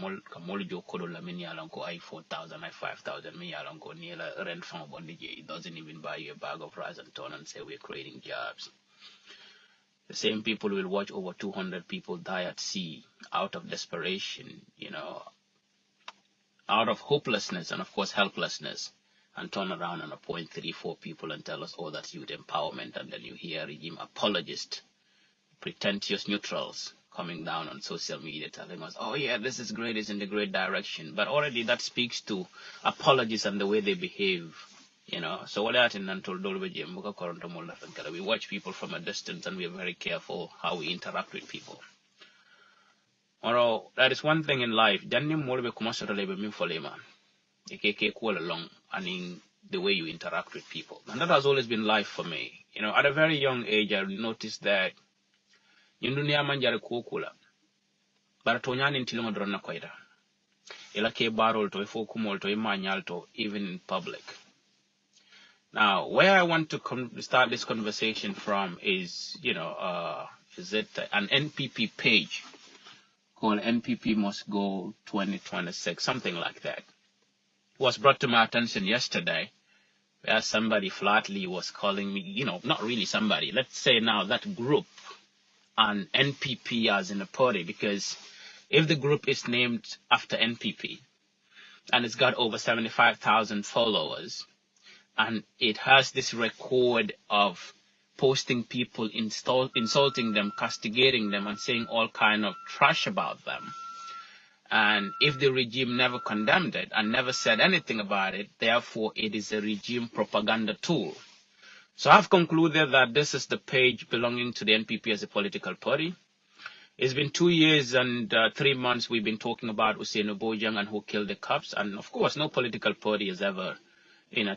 kamol jo kodo la min yalanko I 4,000 I 5,000 min yalanko ni la rent from bondi it doesn't even buy you a bag of rice and turn and say we're creating jobs. The same people will watch over 200 people die at sea out of desperation, out of hopelessness and of course helplessness, and turn around and appoint 3-4 people and tell us, oh, that's youth empowerment, and then you hear regime apologists, pretentious neutrals coming down on social media telling us, oh yeah, this is great, it's in the great direction. But already that speaks to apologists and the way they behave, So we watch people from a distance and we're very careful how we interact with people. That is one thing in life. Along and in the way you interact with people. And that has always been life for me. At a very young age, I noticed that Yundunia manjare kukula. Baratonyani intilunga drona kwaida. Ila ke barol to ifo kumol to imanyal to even in public. Now, where I want to start this conversation from is, is it an NPP page called NPP Must Go 2026, something like that. Was brought to my attention yesterday, where somebody flatly was calling me, not really somebody, let's say now that group, an NPP as in a party, because if the group is named after NPP, and it's got over 75,000 followers, and it has this record of posting people, insulting them, castigating them, and saying all kind of trash about them, and if the regime never condemned it and never said anything about it, therefore it is a regime propaganda tool. So I've concluded that this is the page belonging to the NPP as a political party. It's been 2 years and 3 months we've been talking about Ousainou Bojang and who killed the cops. And of course, no political party has ever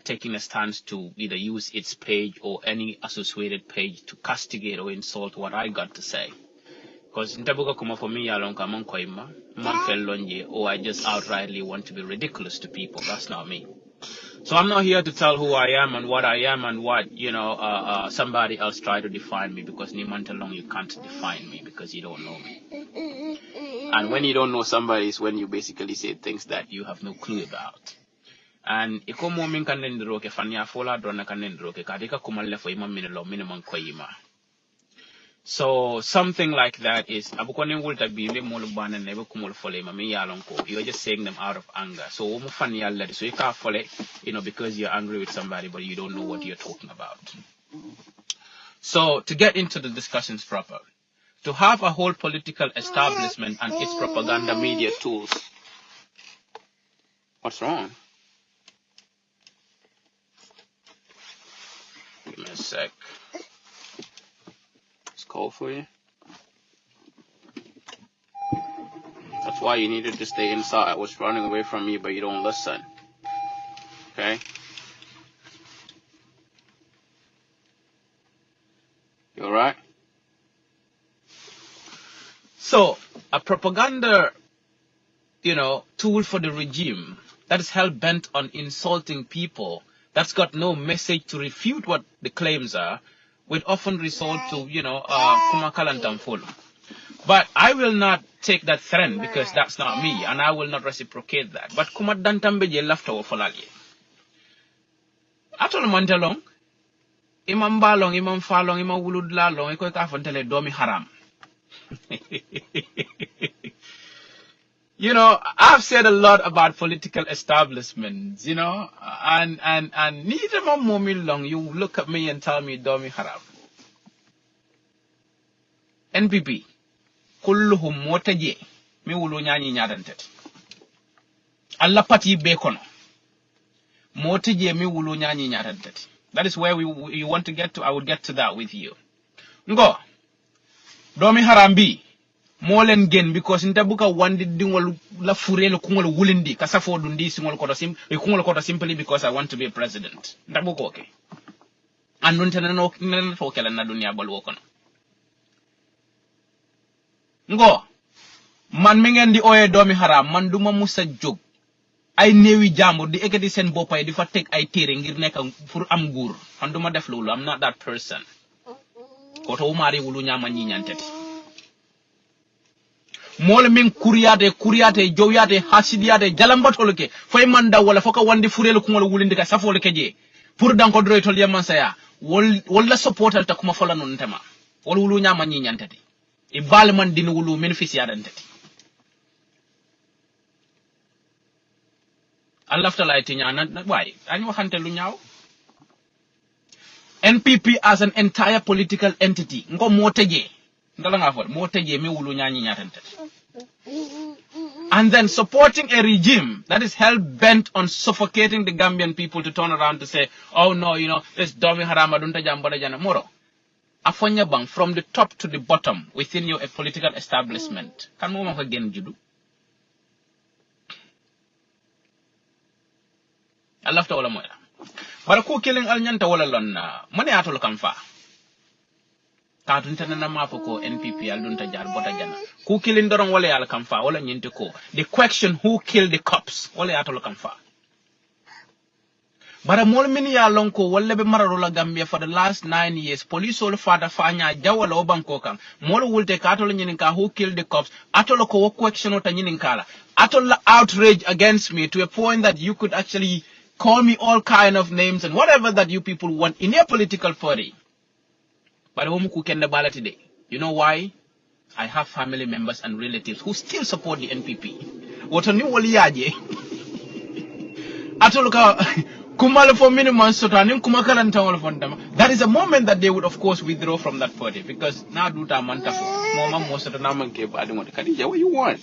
taken a stance to either use its page or any associated page to castigate or insult what I got to say. Because ntabuka kuma for me alonka mankoima, manfelonje, or I just outrightly want to be ridiculous to people. That's not me. So I'm not here to tell who I am and what somebody else try to define me, because nimantalong you can't define me because you don't know me. And when you don't know somebody is when you basically say things that you have no clue about. And ikomo min kanendroke fanya fola drona kanendroke kadika kumalle fo imam minelo minimum koima. So something like that is you're just saying them out of anger. So so you can't follow because you're angry with somebody but you don't know what you're talking about. So to get into the discussions proper, to have a whole political establishment and its propaganda media tools. What's wrong? Give me a sec. Call for you. That's why you needed to stay inside. I was running away from you, but you don't listen. Okay? You alright? So, a propaganda, tool for the regime that is hell-bent on insulting people, that's got no message to refute what the claims are, will often resort to, But I will not take that threat because that's not me, and I will not reciprocate that. But kumadantambe je lafta wo folali. Atol mantelong, imam balong, imam falong, imam wulud lalong, iko ka fontele domeharam. I've said a lot about political establishments, and neither moment long you look at me and tell me domeharam. NPP, kulluhum motaje, mi wulu nyani nyadantet. Allah pati bekono. Motaje mi wulu nyani nyadantet. That is where you want to get to. I would get to that with you. Ngo, domeharam bi. Molen gen because ntabuka wandi dingol la furelo kungol wulindi kasafo dundi singol kota simply because I want to be a president. Ntabuka okay. And no fokela na dunia balu kono. Ngo man mengen di oye domeharam man duma musa jog ay newi jambour di ekati sen bopay di fa tek ay téré ngir nek pour am gour man duma def lolu. I'm not that person. Koto umari wulu nyama ñi ñanteti. mole min kuriate jowyate hasidiate jalambatoloke fay manda wala foka wandi furelu ko ngol wulinde ka safole keje pour danko droy tol yaman saya wala supportal ta kuma fola non tema wala wulu nyama nyi nyantati e bal man din wulu min fisi adantati Allah tala tinya na way ani waxante lu ñaaw NPP as an entire political entity ngo mo teje ndala nga fot mo teje mi wulu ñañi ñatantati and then supporting a regime that is hell-bent on suffocating the Gambian people to turn around to say, oh no, you know, this domeharam adunta jambara jana moro. Afonya bang from the top to the bottom within your political establishment. Kan mo mako gen judu. Allah ta wala mo ila. Bara ko killing al nyanta wala lon mane atol kam fa. Ta dunta na ma ko NPP al dunta jar bota jana. Who killing dorong wala yala kam fa wala nyinte ko. The question who killed the cops wala atol kam fa. Bara mol min ya lonko wala be mararola Gambia for the last 9 years. Police all fada fanya jawala obanko kam. Mol wulte ka atol nyinin ka who killed the cops. Atol ko question ota nyinin kala. Atol outrage against me to a point that you could actually call me all kind of names and whatever that you people want in your political party. But today. You know why? I have family members and relatives who still support the NPP. What a new waliaje. Atoluka kumala for minimum sotanim kumakala ntawala fondama. That is a moment that they would of course withdraw from that party because now do ta mantafo. Mama mo sotana manke ba adimo kadija what you want.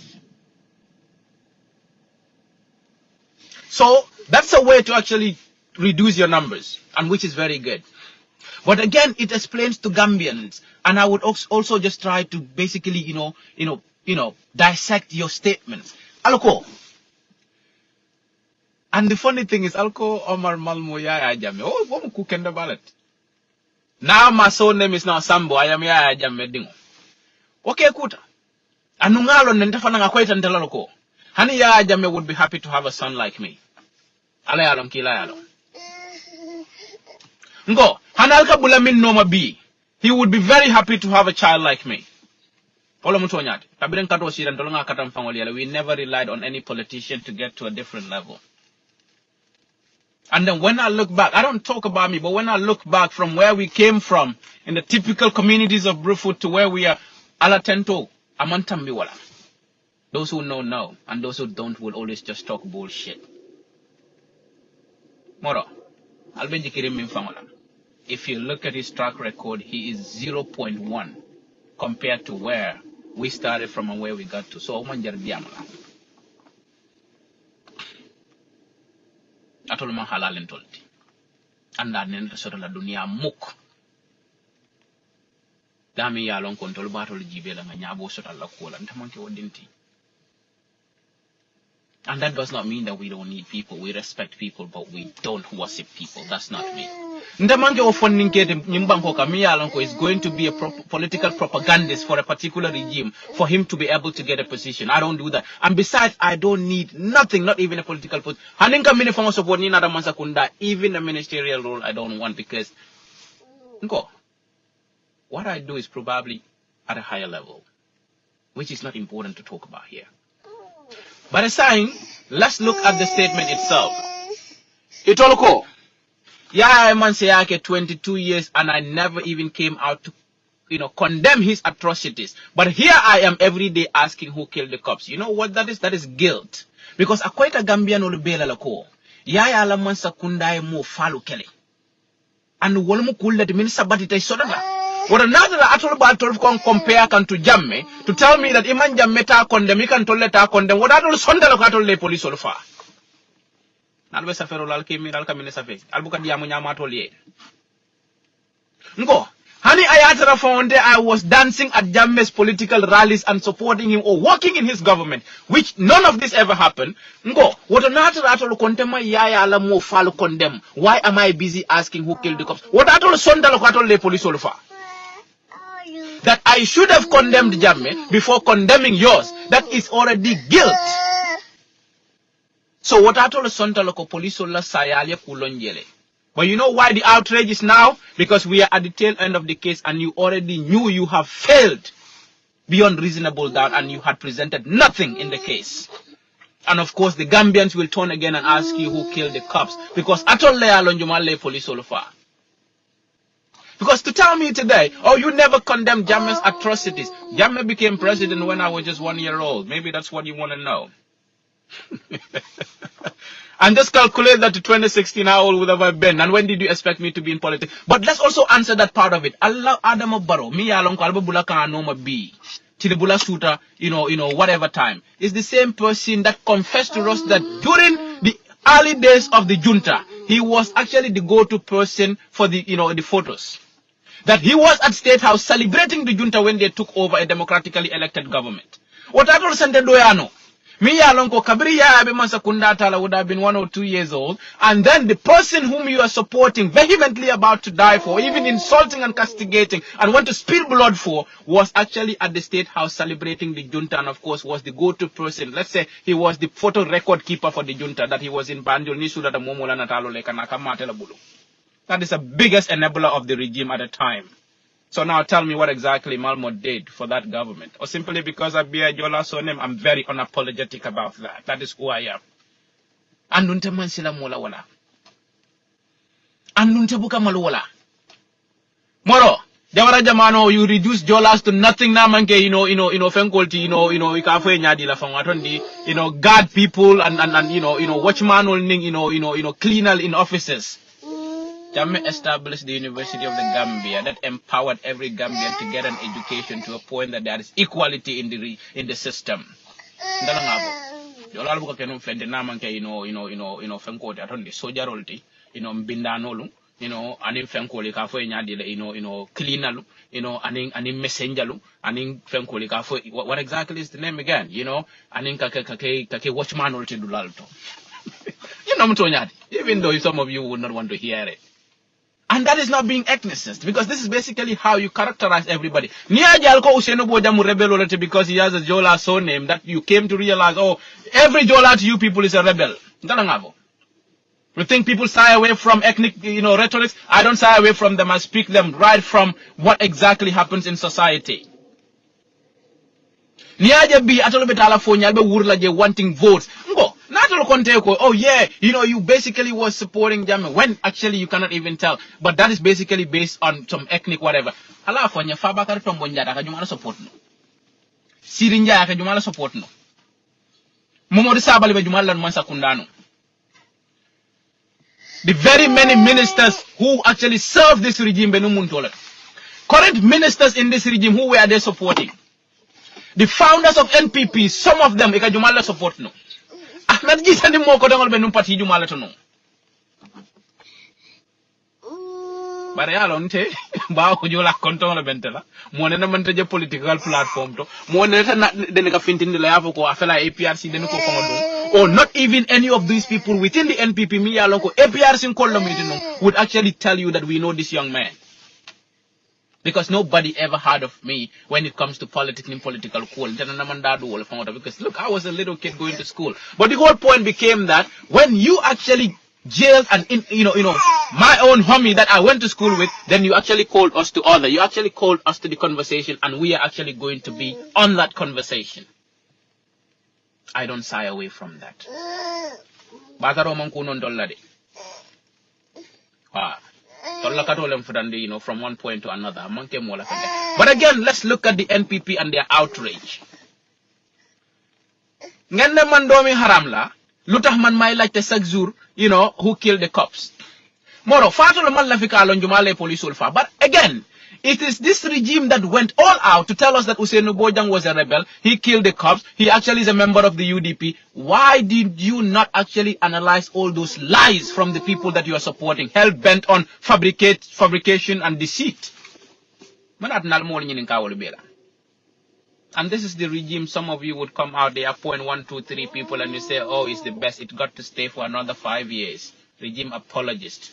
So that's a way to actually reduce your numbers and which is very good. But again, it explains to Gambians, and I would also just try to basically, dissect your statements. Alko. And the funny thing is, Alko Omar Malmo Yahya Jammeh. Oh, what cook in the ballot? Now my son name is now Sambou. I am Yahya Jammeh dingo. Okay, kuta. Anungalo nentafana ngakweta ntelaloko. Hani Yahya Jammeh would be happy to have a son like me. Alayalom kilayalom. Ngo, Hanalka Bulamin Noma B. He would be very happy to have a child like me. We never relied on any politician to get to a different level. And then when I look back, I don't talk about me, but when I look back from where we came from, in the typical communities of Brufut to where we are, Alatento, Amantambiwala. Those who know, and those who don't will always just talk bullshit. Moro. If you look at his track record, he is 0.1 compared to where we started from and where we got to. So, manjar diamala. Atoluma halal entolti. Anda nenda sota la dunia muk. Dami ya lon kontol batol jibela nga nyabo sota la kola. Ntamanke wadinti. And that does not mean that we don't need people. We respect people, but we don't worship people. That's not me. Ndamange ofoninkete nyimbankoka miyalonko is going to be a political propagandist for a particular regime for him to be able to get a position. I don't do that. And besides, I don't need nothing, not even a political position. Haninka mini fongo support ni nada mansakunda, even a ministerial role I don't want because what I do is probably at a higher level, which is not important to talk about here. But aside, let's look at the statement itself. Itoloko. Yeah, man say 22 years and I never even came out to, condemn his atrocities. But here I am every day asking who killed the cops. You know what that is? That is guilt. Because quite a Gambian will be lako. Yeah, la man sakunda mo falu kele. And wolmu kula the minister but it is sodana. What another atol batol compare can to Jammeh to tell me that Iman Jammeh ta condemn, he can tolerate ta condemn. What atol sondalo katol le police all far. Nalwe safero lalke mi lalka mine safe. Albuka diamu nyama atoliye. Ngo. Hani ayatara fonde I was dancing at Jammeh's political rallies and supporting him or working in his government, which none of this ever happened. Ngo. What another atol kontema yaya ala mo falu condemn. Why am I busy asking who killed the cops? What atol sondalo katol le police all far. That I should have condemned Jammeh before condemning yours. That is already guilt. So what I told Sonta Loco Police Sayale Kulonjele. But you know why the outrage is now? Because we are at the tail end of the case and you already knew you have failed beyond reasonable doubt, and you had presented nothing in the case. And of course, the Gambians will turn again and ask you who killed the cops. Because police so far. Because to tell me today, oh, you never condemned Jammeh's atrocities. Jammeh became president when I was just 1 year old. Maybe that's what you want to know. And just calculate that to 2016, how old would have I been? And when did you expect me to be in politics? But let's also answer that part of it. Allah Adam Baro, me along Kalba Bulaka Noma B. Tilibula Suta, whatever time. Is the same person that confessed to us that during the early days of the junta, he was actually the go-to person for the, the photos. That he was at State House celebrating the junta when they took over a democratically elected government. What I told Sante Doyano, me alonko Kabriya Abimansa Kundatala would have been 1 or 2 years old, and then the person whom you are supporting, vehemently about to die for, even insulting and castigating, and want to spill blood for, was actually at the State House celebrating the junta, and of course was the go-to person. Let's say he was the photo record keeper for the junta, that he was in Banjul, Nisula, the Momola Natalo Lekanaka Matela Bulu. That is the biggest enabler of the regime at the time. So now tell me what exactly Malmo did for that government. Or simply because I bear Jola surname, I'm very unapologetic about that. That is who I am. Andunte mansila mola wala. Andunte buka malu wala. Moro, Jawara Jamano, you reduce Jolas to nothing now, manke, fenkolti, ikafe nyadi la fangatondi, guard people and watchman holding, cleaner in offices. Jammeh established the University of the Gambia that empowered every Gambian to get an education to a point that there is equality in the system. Anin fenkoli ka fo nyadi cleaner anin messenger anin fenkoli ka fo what exactly is the name again anin kake watchman ulti dulalto even though some of you would not want to hear it. And that is not being ethnicist, because this is basically how you characterize everybody. Because he has a Jola surname that you came to realize, oh, every Jola to you people is a rebel. You think people shy away from ethnic, rhetorics? I don't shy away from them. I speak them right from what exactly happens in society. Wanting votes. Oh yeah, you basically was supporting Jammeh when actually you cannot even tell. But that is basically based on some ethnic whatever. Allah fonya fabakar tombonjada ka jumala support no. Sirinja ka jumala support no. Momodi sabali be jumala mansa kundano. The very many ministers who actually serve this regime benumuntola. Current ministers in this regime, who were they supporting? The founders of NPP, some of them ka jumala support no. Ahmed gisani mo ko dangol benum parti jumala to no. Bare yalo nte ba ko jola konton la bentela mo ne na manta je political platform to mo ne ta den ka fintindi la yafo ko afela APRC den ko ko or not even any of these people within the NPP mi yalo ko APRC ko lo mi no would actually tell you that we know this young man. Because nobody ever heard of me when it comes to politics and political cool. Because look, I was a little kid going to school. But the whole point became that when you actually jailed and my own homie that I went to school with, then you actually called us to order. You actually called us to the conversation, and we are actually going to be on that conversation. I don't shy away from that. From one point to another. But again, let's look at the NPP and their outrage. Ngende mandomi haramla, lutah man may like the sagzur, who killed the cops. Moro, fatolo man lafika alonjumale police ulfa. But again, it is this regime that went all out to tell us that Ousainou Bojang was a rebel. He killed the cops. He actually is a member of the UDP. Why did you not actually analyze all those lies from the people that you are supporting, hell-bent on fabrication and deceit? And this is the regime. Some of you would come out, they appoint 1, 2, 3 people, and you say, oh, it's the best. It got to stay for another 5 years. Regime apologist.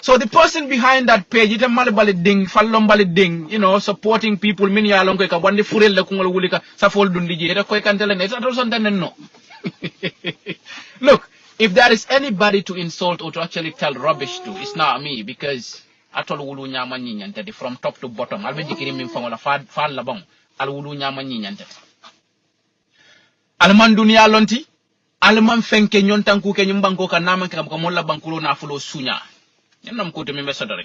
So the person behind that page, ita malibali ding, fallombali ding, supporting people, mini alonko ka wandi furel le kungolo wulika sa fol dundiji. Ita ko ikantele ne, ita no. Look, if there is anybody to insult or to actually tell rubbish to, it's not me, because atol wulu nyama nyinyante from top to bottom albe jikiri min fangola fa la bon al wulu nyama nyinyante alman dunia lonti alman fenke nyontanku ke nyumbanko ka naman ke ko molla bankulo na fulo sunya nyenam ko to membe sodore.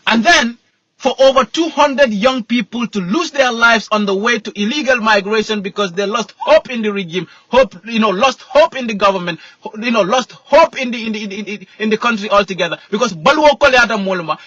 And then for over 200 young people to lose their lives on the way to illegal migration because they lost hope in the regime, lost hope in the government, lost hope in the country altogether. Because Balwo Koleata Molma,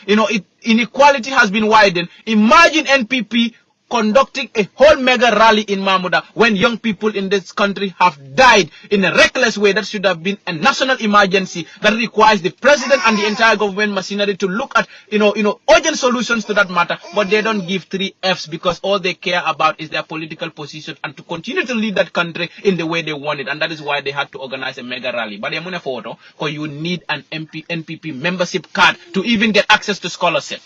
inequality has been widened. Imagine NPP conducting a whole mega rally in Mahmuda when young people in this country have died in a reckless way. That should have been a national emergency that requires the president and the entire government machinery to look at, urgent solutions to that matter. But they don't give 3 Fs because all they care about is their political position and to continue to lead that country in the way they want it. And that is why they had to organize a mega rally. But you need an NPP membership card to even get access to scholarship.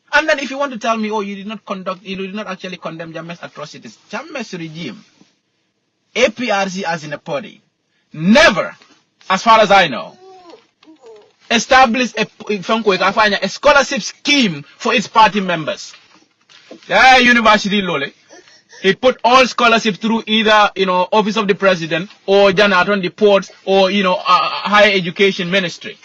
And then if you want to tell me, you did not actually condemn Jammeh's atrocities, Jammeh's regime, APRC as in a party, never, as far as I know, established a scholarship scheme for its party members. The university Lole, it put all scholarships through either, office of the president or Janaton the ports or, higher education ministry.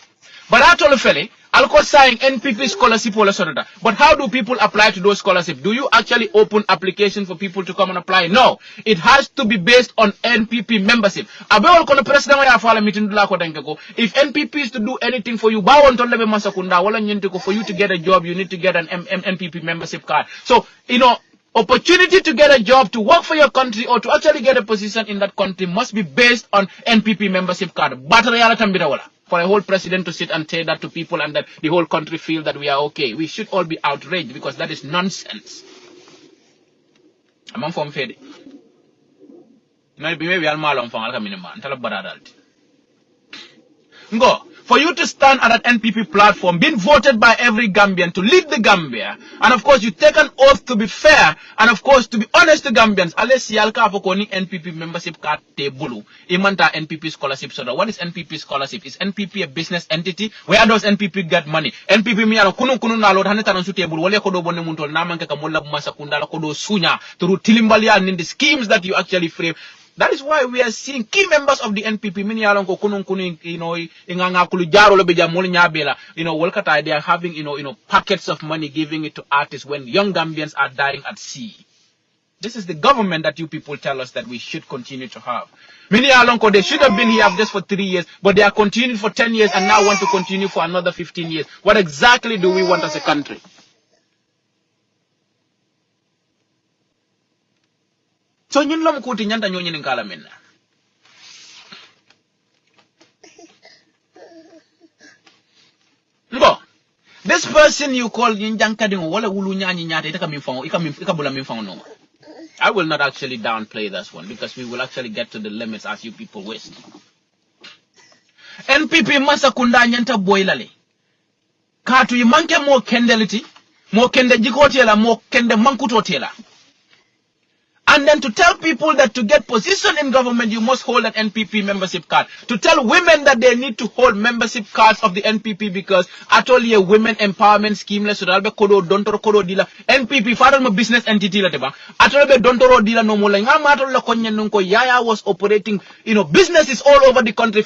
But I told Feli, I'll go sign NPP scholarship or sorta. But how do people apply to those scholarships? Do you actually open application for people to come and apply? No. It has to be based on NPP membership. If NPP is to do anything for you, for you to get a job, you need to get an NPP membership card. So, opportunity to get a job, to work for your country, or to actually get a position in that country must be based on NPP membership card. For a whole president to sit and say that to people and that the whole country feel that we are okay. We should all be outraged because that is nonsense. Among from Fedi. Maybe I'll malum from Alcaminiman. Tell about Go. For you to stand on that NPP platform, being voted by every Gambian to lead the Gambia, and of course you take an oath to be fair, and of course to be honest to Gambians, unless Yalka for calling NPP membership card tebulu, imanta NPP scholarship soda. What is NPP scholarship? Is NPP a business entity? Where does NPP get money? NPP mi alo kunu na lord haneta na tebulu, wale kodo bonne muntol namanke kamola masakunda la kodo sunya, through tilimbalia and in the schemes that you actually frame. That is why we are seeing key members of the NPP, they are having, packets of money, giving it to artists when young Gambians are dying at sea. This is the government that you people tell us that we should continue to have. They should have been here just for 3 years, but they are continuing for 10 years and now want to continue for another 15 years. What exactly do we want as a country? So ñun lam kuti ñanta ñoo ñinin kala minna. Ngo, this person you call Njankadingo wala wulu ñañi ñaata ita bula min fango no. I will not actually downplay this one because we will actually get to the limits as you people wish. NPP masakunda ñanta boylale. Katu yimanke mo kendeliti, mo kende jikotela, mo kende mankutotela. And then to tell people that to get position in government, you must hold an NPP membership card. To tell women that they need to hold membership cards of the NPP because actually a women empowerment scheme so NPP father business entity Yahya was operating, businesses all over the country.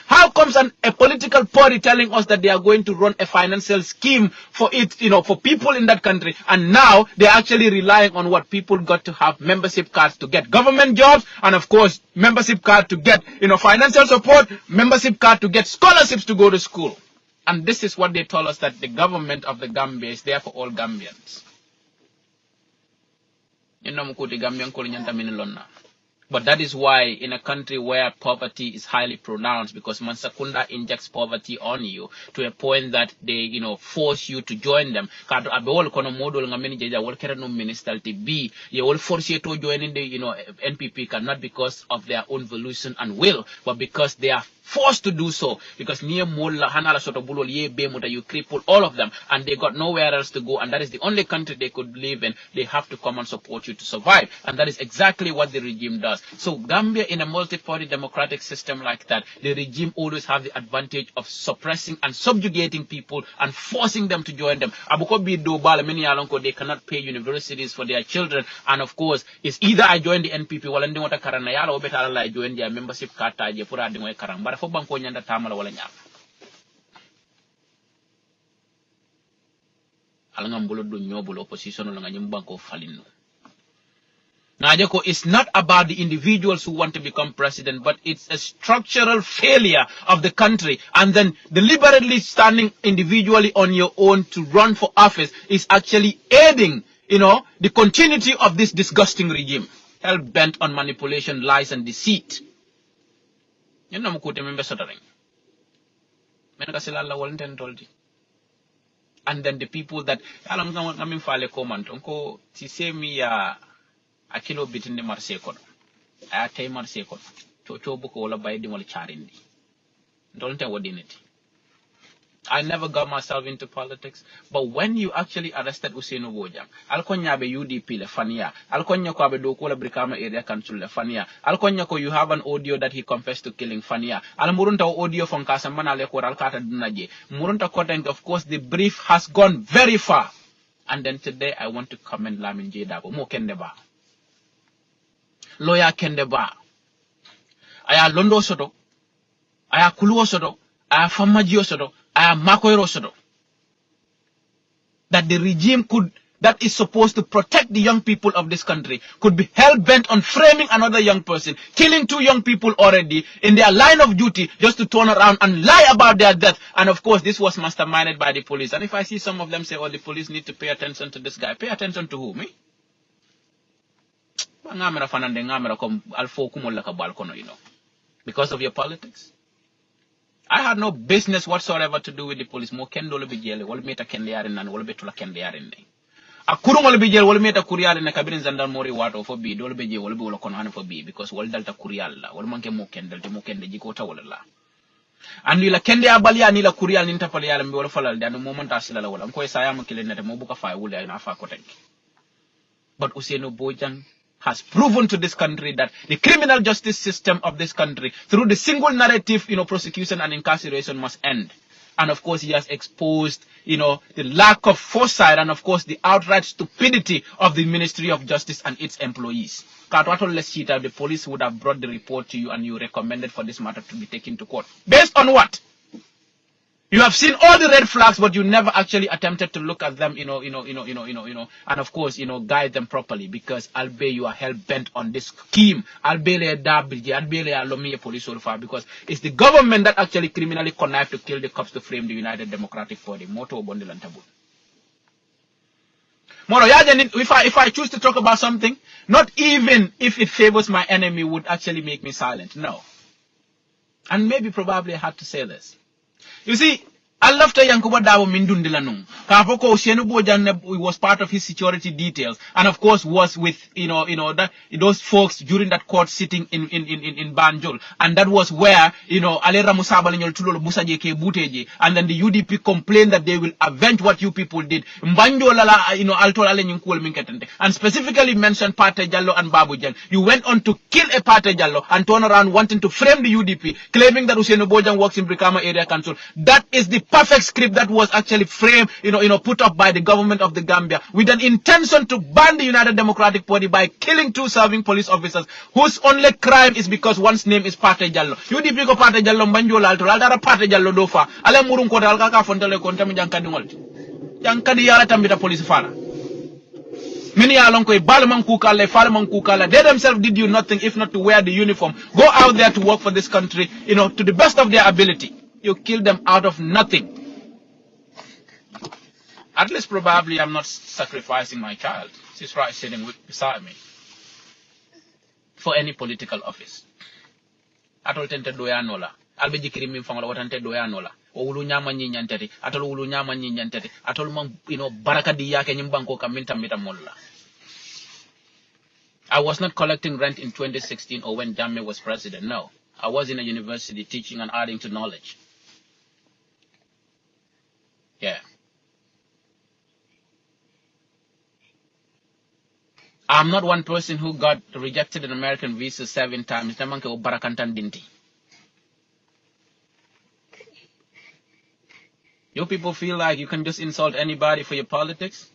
How comes a political party telling us that they are going to run a financial scheme for it, for people in that country, and now they're actually relying on what people got to have membership cards to get government jobs, and of course membership card to get financial support, membership card to get scholarships to go to school. And this is what they told us, that the government of the Gambia is there for all Gambians. But that is why in a country where poverty is highly pronounced, because Mansakunda injects poverty on you to a point that they, force you to join them. They will force you to join in the, NPP, not because of their own volition and will, but because they are forced to do so, because you cripple all of them and they got nowhere else to go, and that is the only country they could live in. They have to come and support you to survive, and that is exactly what the regime does. us. So Gambia, in a multi-party democratic system like that, the regime always have the advantage of suppressing and subjugating people and forcing them to join them. They cannot pay universities for their children, and of course, it's either I join the NPP or I join their membership card. But for banko nyanda tamala wala nyap. Alanga mbolo do nyobulo opposition nga nyimbanko falino. Najeko, it's not about the individuals who want to become president, but it's a structural failure of the country. And then deliberately standing individually on your own to run for office is actually aiding, the continuity of this disgusting regime, hell bent on manipulation, lies, and deceit. And then the people that akilo bitinde marse kono aya tay marse kono to buko wala baydi wala charindi don't wadiniti. I never got myself into politics, but when you actually arrested Ouzainu Bojang, alkonya be UDP le fania, alkonya ko be doko la Brikama area council le fania, alkonya ko you have an audio that he confessed to killing fania, almurunta audio from Kasamana le ko alkata dunaje, murunta content. Of course the brief has gone very far, and then today I want to commend Lamin J Dabo mo kendeba. Lawyer Kendeba, aya Londo Sodo, aya Kuluo Sodo, aya Famajio Sodo, aya Makoiro Sodo. That the regime that is supposed to protect the young people of this country could be hell-bent on framing another young person, killing 2 young people already in their line of duty just to turn around and lie about their death. And of course, this was masterminded by the police. And if I see some of them say, oh, the police need to pay attention to this guy, pay attention to who, me? Because of your politics. I had no business whatsoever to do with the police. Mo kendo lo bijele wala meta kende yare nan wala betula kende yare ne. Akuru wala bijele wala meta kuriale na kabirin zandal mori wato fo bi dole beje wala bi wala kono hane fo bi because wala dalta kurial la wala manke mo kendal te mo kende jikota wala la. Andi la kende abali ani la kurial ninta pale yale mbi wala falal de anu momenta sila la wala mko saya mo kile nete mo buka fa wala na fa kotenki. But Ouzainu Bojang has proven to this country that the criminal justice system of this country, through the single narrative, prosecution and incarceration must end. And of course, he has exposed, the lack of foresight and of course, the outright stupidity of the Ministry of Justice and its employees. The police would have brought the report to you and you recommended for this matter to be taken to court. Based on what? You have seen all the red flags, but you never actually attempted to look at them, and of course, guide them properly because albeit you are hell bent on this scheme, albeit police because it's the government that actually criminally connived to kill the cops to frame the United Democratic Party. Moto Bondilantabu. Moro, if I choose to talk about something, not even if it favors my enemy would actually make me silent. No. And maybe probably I had to say this. You see, I love to Yankuba Dabo Mindundilanung. Kapoko Ouzainu Bojang was part of his security details, and of course was with those folks during that court sitting in Banjul, and that was where Alera Musabalinyol Tulo Busajeke Buteje, and then the UDP complained that they will avenge what you people did. And specifically mentioned Pate Jallo and Babu Jang. You went on to kill a Pate Jallo and turn around wanting to frame the UDP, claiming that Ouzainu Bojang works in Brikama Area Council. That is the perfect script that was actually framed, put up by the government of the Gambia with an intention to ban the United Democratic Party by killing 2 serving police officers whose only crime is because one's name is Pate Jallo. UDP ko Pate Jallo mbanjola alto aldara Pate Jallo dofa ale murun ko dal ka fontale ko tam jankadi ngol jankadi yala tambita police fala many along ko balman kukala falman kukala they themselves did you nothing if not to wear the uniform, go out there to work for this country to the best of their ability. You kill them out of nothing. At least probably I'm not sacrificing my child. She's right sitting beside me. For any political office. Atol tente doya nola. Albe jikiri min fangola watante doya nola. O ulu nyama nyi nyantete. Atol ulu nyama nyi nyantete. Atol man, baraka di yake nyimbanko kaminta mita mola. I was not collecting rent in 2016 or when Jammeh was president. No. I was in a university teaching and adding to knowledge. Yeah. I'm not one person who got rejected an American visa 7 times. You people feel like you can just insult anybody for your politics?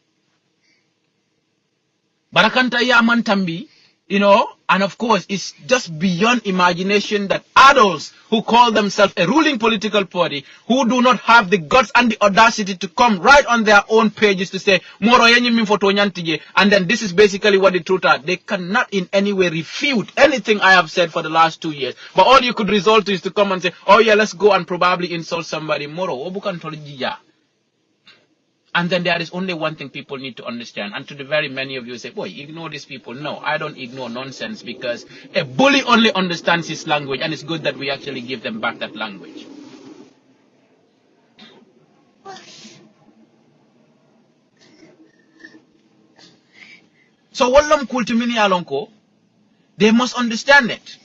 Barakanta ya mantambi, you know, and of course, it's just beyond imagination that adults who call themselves a ruling political party, who do not have the guts and the audacity to come right on their own pages to say, Moro yenye mfoto nyantije, and then this is basically what the truth are. They cannot in any way refute anything I have said for the last 2 years. But all you could resort to is to come and say, oh yeah, let's go and probably insult somebody. Moro, obukan tolijija. And then there is only one thing people need to understand. And to the very many of you say, boy, ignore these people. No, I don't ignore nonsense, because a bully only understands his language, and it's good that we actually give them back that language. So wallam kultumini alonko, they must understand it.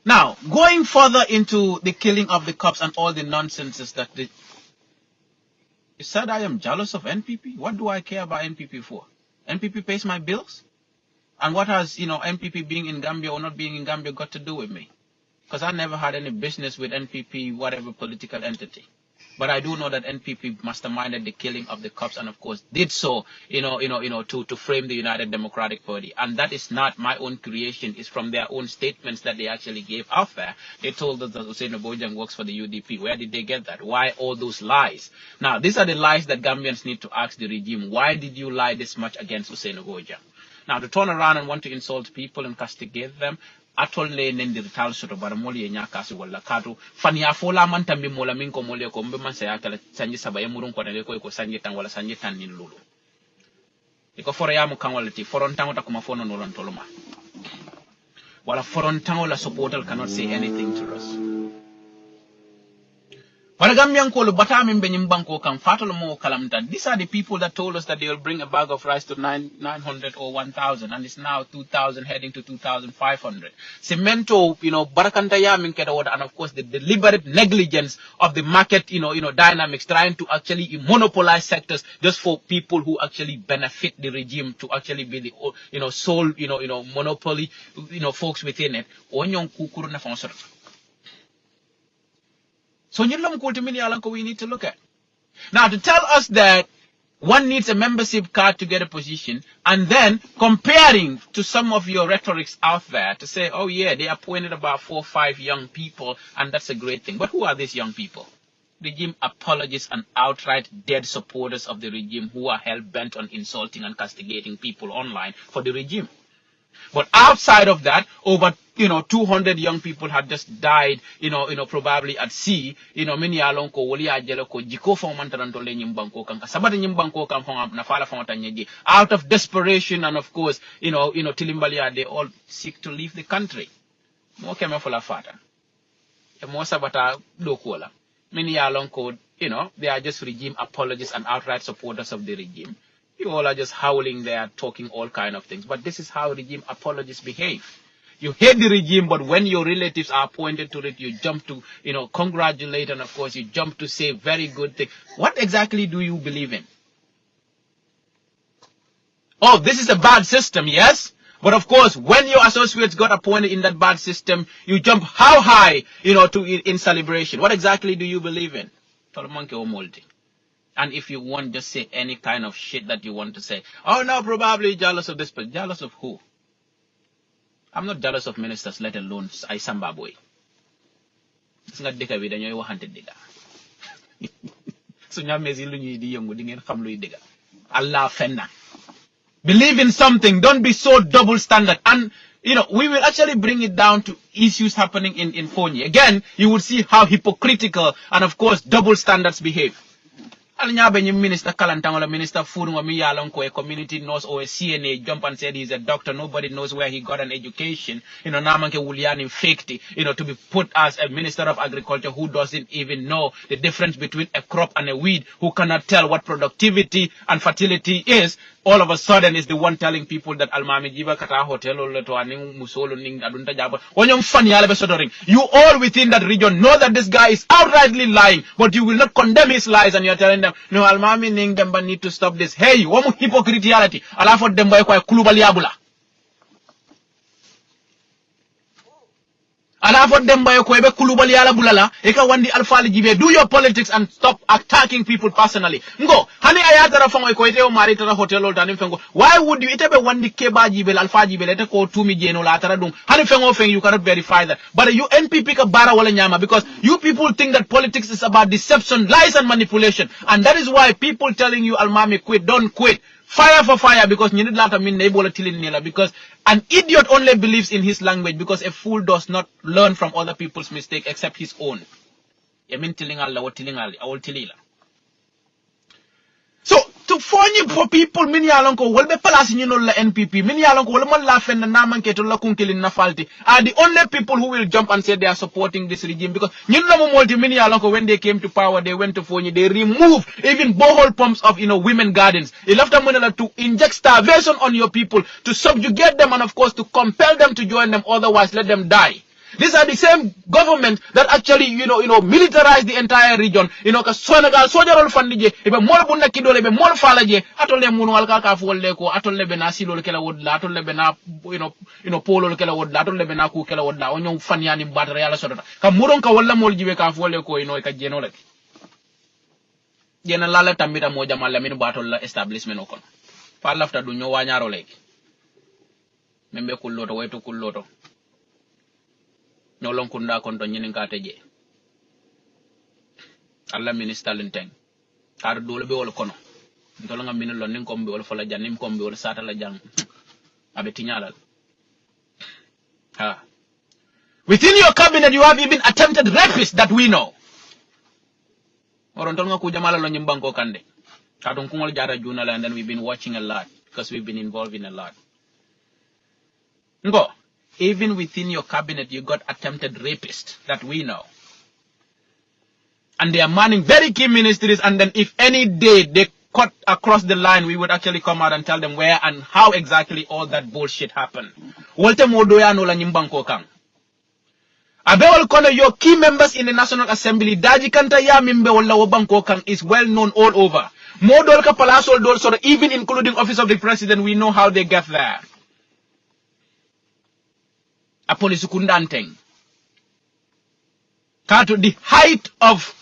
Now, going further into the killing of the cops and all the nonsenses that you said I am jealous of NPP. What do I care about NPP for? NPP pays my bills? And what has, you know, NPP being in Gambia or not being in Gambia got to do with me? Because I never had any business with NPP, whatever political entity. But I do know that NPP masterminded the killing of the cops, and of course did so, to frame the United Democratic Party. And that is not my own creation; it's from their own statements that they actually gave out there. They told us that Ousainou Bojang works for the UDP. Where did they get that? Why all those lies? Now, these are the lies that Gambians need to ask the regime. Why did you lie this much against Ousainou Bojang? Now, to turn around and want to insult people and castigate them, atolle nendi tal soto baramoli e nyakasi wala katu fani afola man tambi mola min ko mole ko mbe man sayakala sanji saba e murun ko ne ko sanji tan wala sanji tan nin lulu iko foro yamu kan wala ti foron tan ta kuma fono no lon toluma wala foron tan wala supportal cannot say anything to us. These are the people that told us that they will bring a bag of rice to 900 or 1,000, and it's now 2,000 heading to 2,500. Cemento, barakantaya minkedawoda, and of course the deliberate negligence of the market, dynamics, trying to actually monopolize sectors just for people who actually benefit the regime to actually be the, sole, monopoly, folks within it. So we need to look at. Now, to tell us that one needs a membership card to get a position, and then comparing to some of your rhetorics out there to say, oh yeah, they appointed about 4 or 5 young people, and that's a great thing. But who are these young people? Regime apologists and outright dead supporters of the regime who are hell-bent on insulting and castigating people online for the regime. But outside of that, over 200 young people had just died, probably at sea. Many along ko wali ajelo ko jiko fa mantaranto le nyimbanko kan sabata nyimbanko kan fa na fala fa tanyeji. Out of desperation, and of course, Tilimbalia, they all seek to leave the country. Mo keme fola fata. E mo sabata lokola. Many along ko, they are just regime apologists and outright supporters of the regime. You all are just howling there, talking all kind of things. But this is how regime apologists behave. You hate the regime, but when your relatives are pointed to it, you jump to, congratulate, and of course you jump to say very good things. What exactly do you believe in? Oh, this is a bad system, yes? But of course, when your associates got appointed in that bad system, you jump how high, in celebration. What exactly do you believe in? And if you want, just say any kind of shit that you want to say. Oh no, probably jealous of this, but jealous of who? I'm not jealous of ministers, let alone Isamba boy. It's not dika vida nyo wahante diga. So nya mezi lu nyi di yongu di ngeen xam luy diga. Allah fenna. Believe in something. Don't be so double standard. And we will actually bring it down to issues happening in Fonyi. Again, you will see how hypocritical and of course double standards behave. Minister Kalantang or Minister Furung or Miyalonko, a community nurse or a CNA jump and said he's a doctor. Nobody knows where he got an education. Namanke Wuliani faked it, to be put as a Minister of Agriculture who doesn't even know the difference between a crop and a weed, who cannot tell what productivity and fertility is. all of a sudden is the one telling people that Almami Jiba Kata Hotel or Letuaning Musolo Ning Adunta Jaba. When you're funny, you all within that region know that this guy is outrightly lying, but you will not condemn his lies, and you're telling them, no, Almami Ning Demba need to stop this. Hey, one hypocritiality. Alafo Demba Kulubaliabula. Do your politics and stop attacking people personally. Ngo, hani ayatara fango ikoite o maritara hotel or tanim fengo. Why would you itebe wandi keba jibel alfa jibel ete ko tumi jeno la tara dung. Hani fengo feng, you cannot verify that. But you NPP ka bara wala nyama, because you people think that politics is about deception, lies and manipulation. And that is why people telling you Almami quit, don't quit. Fire for fire, because you need to mean because an idiot only believes in his language, because a fool does not learn from other people's mistakes except his own. So to phone for people mini alonko will be palasin you know la NPP mini alonko will man la fen na man keto la kunkilin na falti are the only people who will jump and say they are supporting this regime, because you know multi mini alonko when they came to power they went to phone, they removed even borehole pumps of women gardens. They left them to inject starvation on your people, to subjugate them, and of course to compel them to join them, otherwise let them die. These are the same government that actually, militarized the entire region. Cause Senegal, soldier all fundije, ebe mol bunna kidole, ebe mol falaje, atole munu alka ka fuole ko, atole bena silo kela wodla, atole bena, polo kela wodla, atole bena ku kela wodla, onyo fanyani batare yala sodota. Ka muron ka wala mol jiwe ka fuole ko, ka jenole. Jena lala tambita moja mala minu batole establishment okon. Pa lafta dunyo wanyaro leki. Membe kulloto, wetu kulloto. Nyolong kunda konto nyinin kateje. Alla minister linteng. Kar dole be wol kono. Ntolo nga minelo nin kombe wol fola jan nim kombe wol sata la jang. Abe tinyalal. Ha. Within your cabinet you have even attempted rapists that we know. Oron tol nga ku jamala lo nyimbanko kande. Kadon kungol jara junala, and then we've been watching a lot because we've been involved in a lot. Ngo. Even within your cabinet, you got attempted rapists that we know. And they are manning very key ministries, and then if any day they cut across the line, we would actually come out and tell them where and how exactly all that bullshit happened. Wolte modoya no la nyimbanko kang. Abewol kono your key members in the National Assembly, daji kanta ya mimbe wala wabanko kang is well known all over. Modol ka palasol dol, so even including Office of the President, we know how they get there. A police kundanteng. Kato, the height of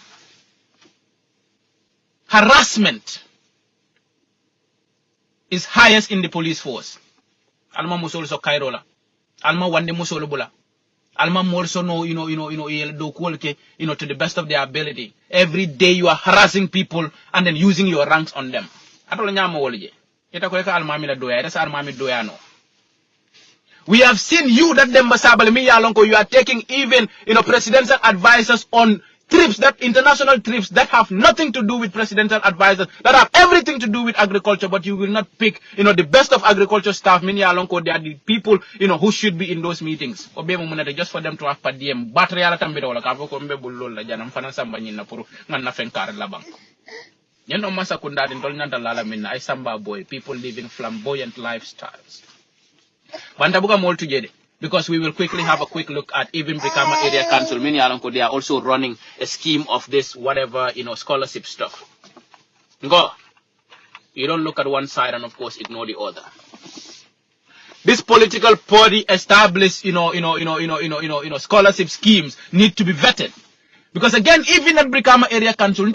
harassment is highest in the police force. Alma musolo so kairola. Alma wande musolo bula. Alma morso no, do kuolke, to the best of their ability. Every day you are harassing people and then using your ranks on them. Atolo nyama wolje. Yeta koleka alma mi la doya. Yeta alma mi doya no. We have seen you that you are taking even presidential advisors on trips, that international trips that have nothing to do with presidential advisors, that have everything to do with agriculture, but you will not pick the best of agriculture staff. They are the people who should be in those meetings. Just for them to have per diem. People living flamboyant lifestyles. Because we will quickly have a quick look at even Brikama Area Council. They are also running a scheme of this whatever, scholarship stuff. Go. You don't look at one side and of course ignore the other. This political party established, scholarship schemes need to be vetted. Because again, even at Brikama Area Council,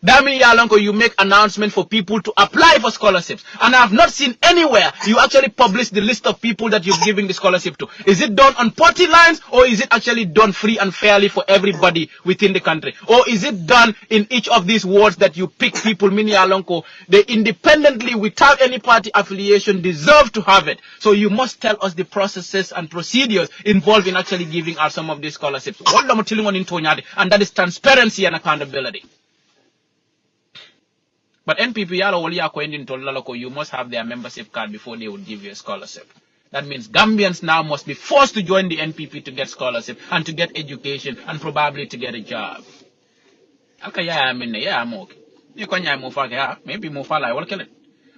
you make announcement for people to apply for scholarships. And I have not seen anywhere you actually publish the list of people that you're giving the scholarship to. Is it done on party lines, or is it actually done free and fairly for everybody within the country? Or is it done in each of these wards that you pick people, they independently, without any party affiliation, deserve to have it. So you must tell us the processes and procedures involved in actually giving out some of these scholarships. And that is transparency and accountability. But NPP, you must have their membership card before they will give you a scholarship. That means Gambians now must be forced to join the NPP to get scholarship and to get education and probably to get a job. Maybe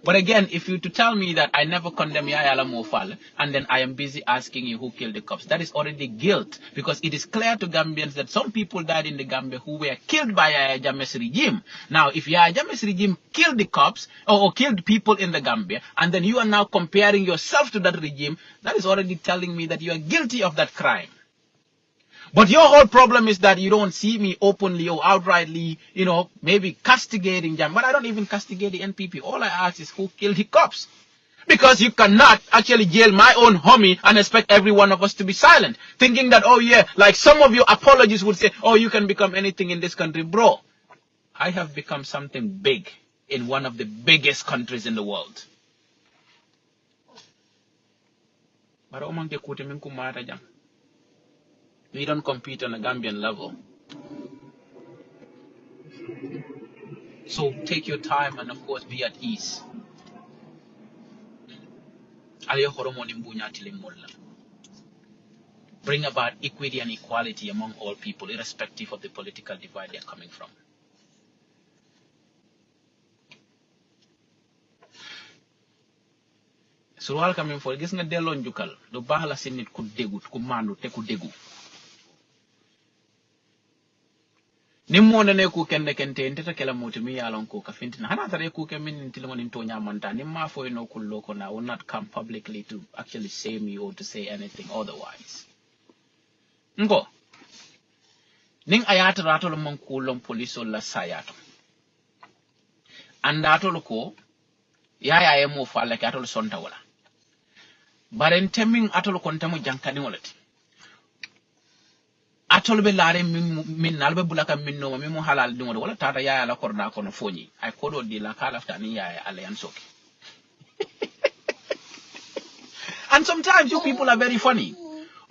But again, if you to tell me that I never condemn Yahya Jammeh and then I am busy asking you who killed the cops, that is already guilt, because it is clear to Gambians that some people died in the Gambia who were killed by Yahya Jammeh's regime. Now, if Yahya Jammeh's regime killed the cops or killed people in the Gambia, and then you are now comparing yourself to that regime, that is already telling me that you are guilty of that crime. But your whole problem is that you don't see me openly or outrightly, maybe castigating them. But I don't even castigate the NPP. All I ask is who killed the cops. Because you cannot actually jail my own homie and expect every one of us to be silent. Thinking that, oh yeah, like some of your apologists would say, oh, you can become anything in this country. Bro, I have become something big in one of the biggest countries in the world. We don't compete on a Gambian level. So take your time and of course be at ease. Bring about equity and equality among all people, irrespective of the political divide they are coming from. So while coming for gis nga delo njukal do baax la ci nit ku degu ku mandu te ku degu. Nimmo ne ku kende kente enteta kala motimi yalon ko ka fintina hana tare ku ke min tilmo nin to nyamanta nimma fo no kullo ko na will not come publicly to actually say me or to say anything otherwise. Ngo ning ayata ratolo mon kulon police la sayato andato ko yaya e mo falle ka atolo sonta wala baren teming atolo kontamo jankani wolati atol be laare min nalbe bulaka min no mi mo halal dum wala tata yaaya la korda kono foni ay kodo di la kala ftani yaaya alliance okay. And sometimes you people are very funny.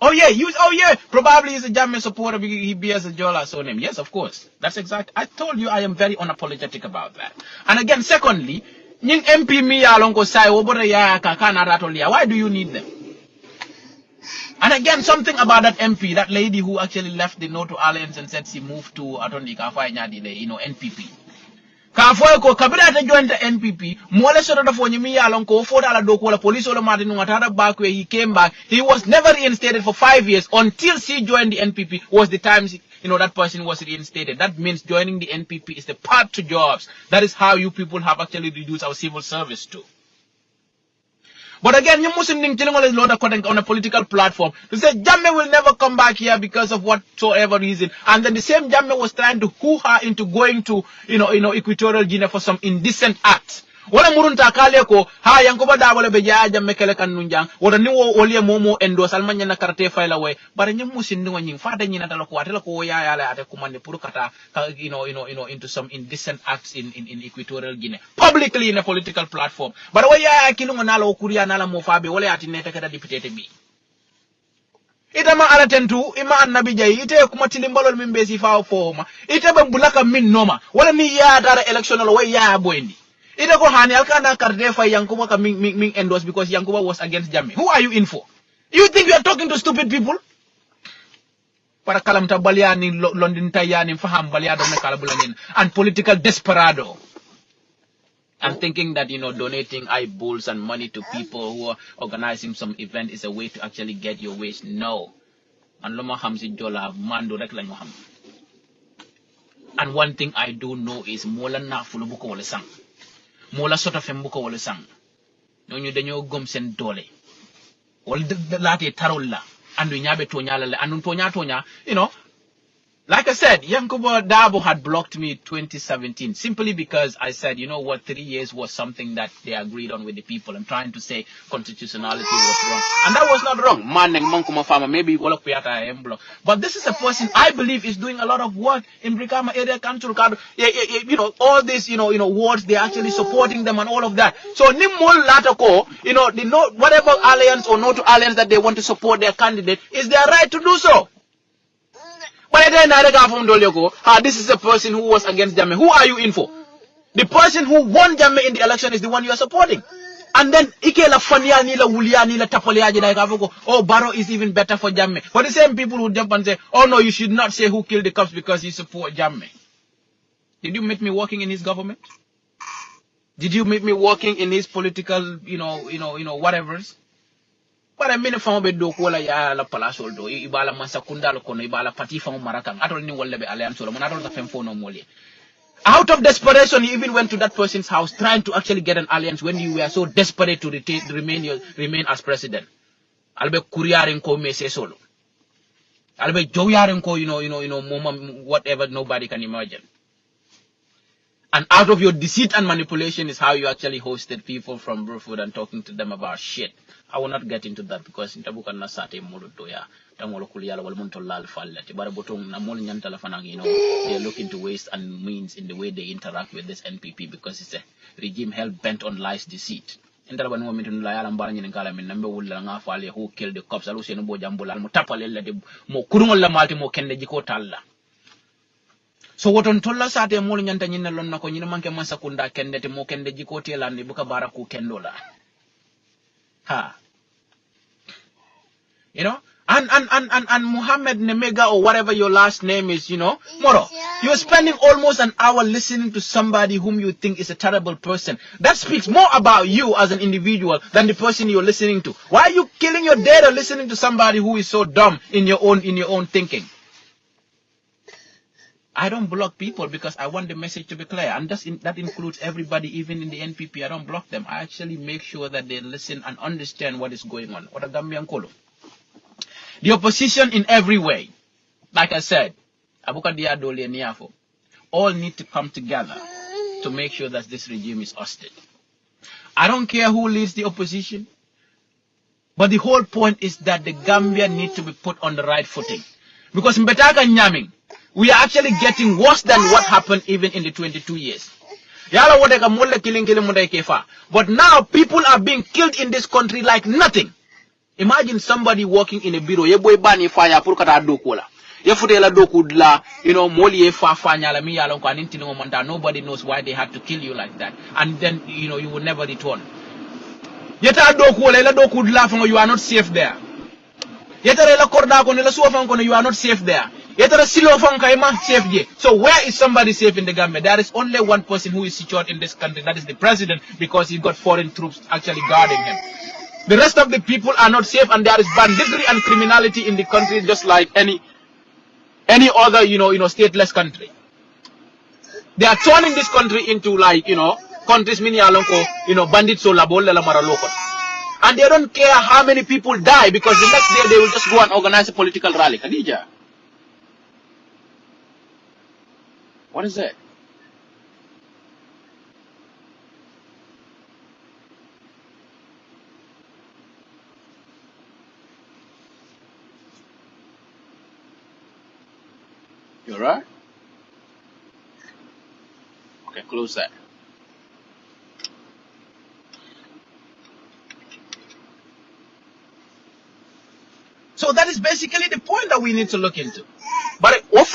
Oh yeah, probably he's a Jammeh supporter because he bears a Jola surname. Yes, of course. That's exact. I told you I am very unapologetic about that. And again, secondly, ning MP mi alongo sai obore ya kakana ratolia. Why do you need them? And again, something about that MP, that lady who actually left the No to Alliance and said she moved to Atondi Kafai Nyadi, NPP. Kafoy ko kabila ta join the NPP, mole sort of for me along ko for ala doko la police or Martin Watara back where he came back. He was never reinstated for 5 years until she joined the NPP was the time that person was reinstated. That means joining the NPP is the path to jobs. That is how you people have actually reduced our civil service too. But again, you mustn't think on a political platform to say Jammeh will never come back here because of whatsoever reason. And then the same Jammeh was trying to hoo her into going to, Equatorial Guinea for some indecent acts. Wala murunta kale ko ha yankoba da wala be Yahya Jammeh kele kan nunjang wala ni wo olie momo endo salmanya na karte file way bare nyam musin ni wanying fada nyina dala ko atela ko ya ala ate kumande pour kata into some indecent acts in Equatorial Guinea publicly in a political platform bare way ya kilungo nala okuria nala mo fabe wala ati neta kada deputy bi ita ma ala tentu ima annabi jay ite kuma tilimbalol min be si faaw foma ite be bulaka min noma wala ni ya dara electional way ya boyndi. Ida ko hani alkana karde fa Yankuba ka ming endorse because Yankuba was against Jammeh. Who are you in for? You think you are talking to stupid people? Para kalam ta baliani London tayani faham baliado na kalabulanin and political desperado. I'm thinking that donating eyeballs and money to people who are organizing some event is a way to actually get your wish. No. And loma hamsi jola mando rek lañu xam. And one thing I do know is mola na fulu bu ko wala sang. Mola sota fembuko wala sang ñooñu dañoo gom sen doole wala laate tarol la andu ñaabe to ñala la andu to ña like I said, Yankuba Dabo had blocked me 2017 simply because I said, 3 years was something that they agreed on with the people. I'm trying to say constitutionality was wrong. And that was not wrong. Maybe I am blocked. But this is a person I believe is doing a lot of work in Brikama area council. All these, wards, they're actually supporting them and all of that. So, Nimol Latako, whatever alliance or no to alliance that they want to support their candidate, is their right to do so. But this is a person who was against Jammeh. Who are you in for? The person who won Jammeh in the election is the one you are supporting. And then Ikela Fania Nila Wulia Nila Tapoliaji, oh, Barrow is even better for Jammeh. But the same people who jump and say, oh no, you should not say who killed the cops because you support Jammeh. Did you meet me working in his government? Did you meet me working in his political, whatevers? But I mean, from do kola ya la palaso do ibala masakunda lo kono ibala party from marakang atol ni wolle be alliance lo monatol the femfo no mole. Out of desperation, you even went to that person's house trying to actually get an alliance when you were so desperate to remain as president. Albe kuriyarin ko me se solo. Albe joyarin ko whatever nobody can imagine. And out of your deceit and manipulation is how you actually hosted people from Bruford and talking to them about shit. I will not get into that because intabuka na sate moduto ya tangolo kuliyala wal muntolal fallati bara botong na mol nyantala fanang they are looking to waste and means in the way they interact with this NPP because it's a regime hell bent on lies, deceit. Indala banu mitun la yala mbara nyin kala min nambe wulla nga faale who killed the cops alu senu Bojang bulal mo tapale la de mo kurungol la malti mo kende jiko talla. So what on tolla sate mol nyanta nyina lon nako nyina manke masakunda kende te mo kende jiko telandi buka baraku kendola. Ha. And Muhammad Nemega or whatever your last name is, Moro, you're spending almost an hour listening to somebody whom you think is a terrible person. That speaks more about you as an individual than the person you're listening to. Why are you killing your data listening to somebody who is so dumb in your own thinking? I don't block people because I want the message to be clear. And that includes everybody, even in the NPP. I don't block them. I actually make sure that they listen and understand what is going on. The opposition in every way, like I said, all need to come together to make sure that this regime is ousted. I don't care who leads the opposition, but the whole point is that the Gambia needs to be put on the right footing. Because in Betaka Nyaming, we are actually getting worse than what happened even in the 22 years. But now people are being killed in this country like nothing. Imagine somebody working in a bureau. Nobody knows why they had to kill you like that. And then, you will never return. You are not safe there. You are not safe there. So where is somebody safe in the Gambia? There is only one person who is secured in this country. That is the president, because he got foreign troops actually guarding him. The rest of the people are not safe, and there is banditry and criminality in the country, just like any other, stateless country. They are turning this country into countries mini alonko, bandits so labol la maraloko. And they don't care how many people die, because the next day they will just go and organize a political rally. Khadija, what is that? You alright? Okay, close that. So that is basically the point that we need to look into. But but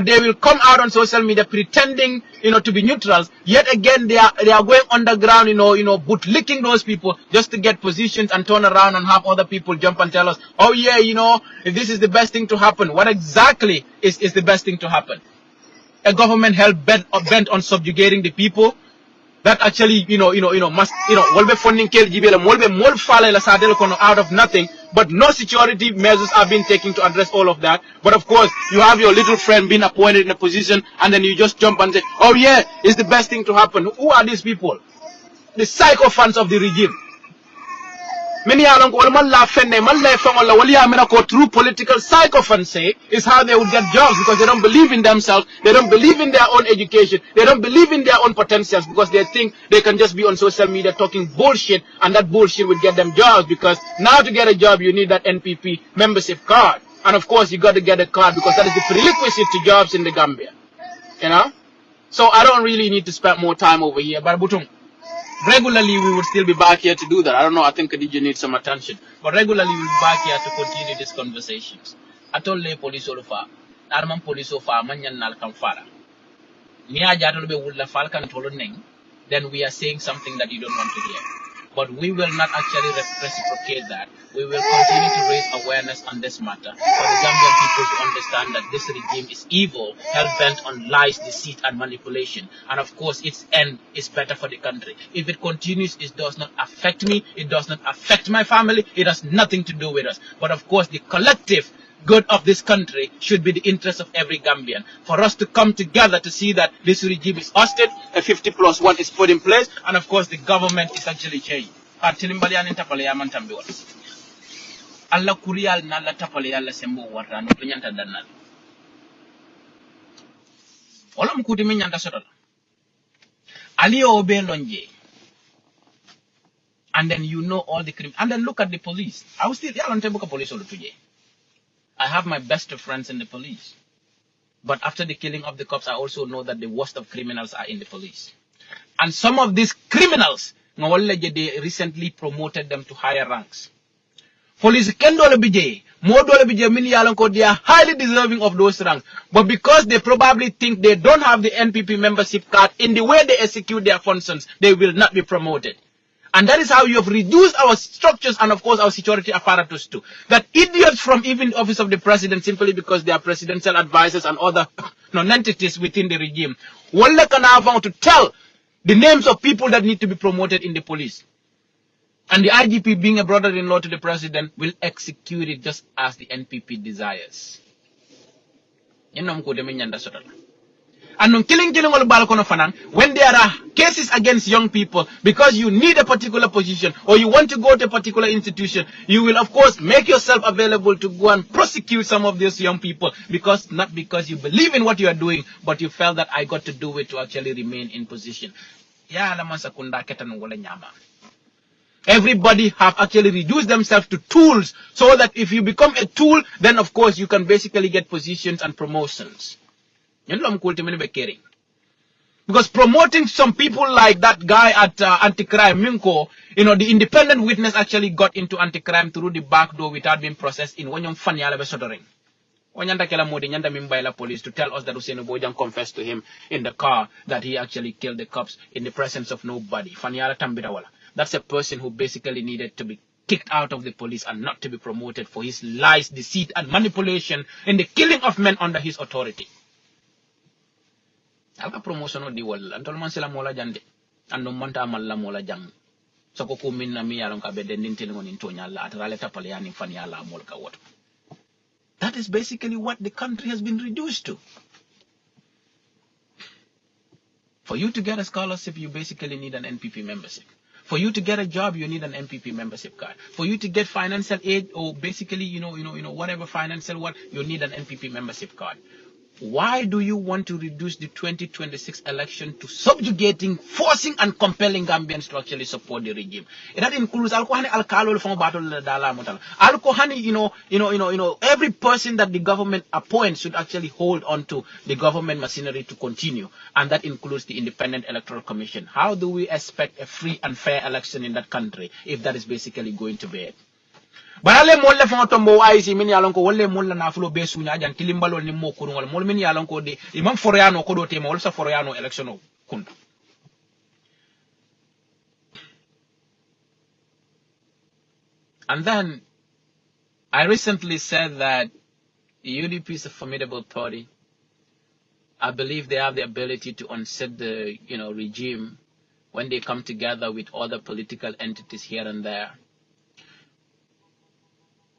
they will come out on social media pretending, to be neutrals. Yet again, they are going underground, bootlicking those people just to get positions and turn around and have other people jump and tell us, oh yeah, if this is the best thing to happen. What exactly is the best thing to happen? A government held bent on subjugating the people. That actually, must, wolbe funding kel jibela, wolbe mol fala la sadel kono out of nothing, but no security measures are being taken to address all of that. But of course, you have your little friend being appointed in a position, and then you just jump and say, oh yeah, it's the best thing to happen. Who are these people? The sycophants of the regime. Many along through political sycophancy is how they would get jobs, because they don't believe in themselves, they don't believe in their own education, they don't believe in their own potentials, because they think they can just be on social media talking bullshit, and that bullshit will get them jobs, because now to get a job you need that NPP membership card, and of course you got to get a card because that is the prerequisite to jobs in the Gambia. So I don't really need to spend more time over here, but regularly we would still be back here to do that. I don't know, I think Khadija needs some attention. But regularly we'll be back here to continue these conversations. I told the police all of Arman police of Manyan Nalkamfara. Nia Jatolbe would la Falcon Toloneng, then we are saying something that you don't want to hear. But we will not actually reciprocate that. We will continue to raise awareness on this matter for the Gambian people to understand that this regime is evil, hell-bent on lies, deceit, and manipulation. And of course, its end is better for the country. If it continues, it does not affect me, it does not affect my family, it has nothing to do with us. But of course, the collective good of this country should be the interest of every Gambian. For us to come together to see that this regime is ousted, a 50+1 is put in place, and of course the government is actually changed. Allah kuriyal nalla tapale yalla sembo warta no nyanta dannal. Wala mkuti min nyanta sotala. Ali obe lonje. And then you know all the crime. And then look at the police. I was still police all today. I have my best of friends in the police. But after the killing of the cops, I also know that the worst of criminals are in the police. And some of these criminals, they recently promoted them to higher ranks. Police can do BJ, more BJ, they are highly deserving of those ranks. But because they probably think they don't have the NPP membership card, in the way they execute their functions, they will not be promoted. And that is how you have reduced our structures and, of course, our security apparatus too. That idiots from even the office of the president, simply because they are presidential advisors and other non-entities within the regime, Walla can have to tell the names of people that need to be promoted in the police. And the IGP, being a brother-in-law to the president, will execute it just as the NPP desires. And on killing all balcony fanan, when there are cases against young people, because you need a particular position or you want to go to a particular institution, you will of course make yourself available to go and prosecute some of these young people, because not because you believe in what you are doing, but you felt that I got to do it to actually remain in position. Everybody have actually reduced themselves to tools, so that if you become a tool, then of course you can basically get positions and promotions. Because promoting some people like that guy at anti-crime, Minko, the independent witness actually got into anti-crime through the back door without being processed in Wanyam Fanyala Besodoring. Wanyanda Kela Modi, Nyanda Mimbaila police to tell us that Ousainou Bojang confessed to him in the car that he actually killed the cops in the presence of nobody. Fanyala Tambirawala. That's a person who basically needed to be kicked out of the police and not to be promoted for his lies, deceit, and manipulation in the killing of men under his authority. Alka promotion o di wal antol man sila mola jande andom manta amal la mola jang so ko ko min na mi yalon ka be den tintel ngonin tonya la atrale tapale yani fan yalla mol ka woto. That is basically what the country has been reduced to. For you to get a scholarship, you basically need an NPP membership. For you to get a job, you need an NPP membership card. For you to get financial aid or basically whatever financial work, you need an NPP membership card. Why do you want to reduce the 2026 election to subjugating, forcing, and compelling Gambians to actually support the regime? That includes every person that the government appoints should actually hold on to the government machinery to continue, and that includes the Independent Electoral Commission. How do we expect a free and fair election in that country if that is basically going to be it? Barale molle fa tombo waisi min yalon ko wolle molla na fulo be sunya jan tilimbalol ni mo kurun wala mol min yalon ko de imam foroyano ko do tema wala sa foroyano election o kundu. And then I recently said that the UDP is a formidable party. I believe they have the ability to unseat the regime when they come together with other political entities here and there.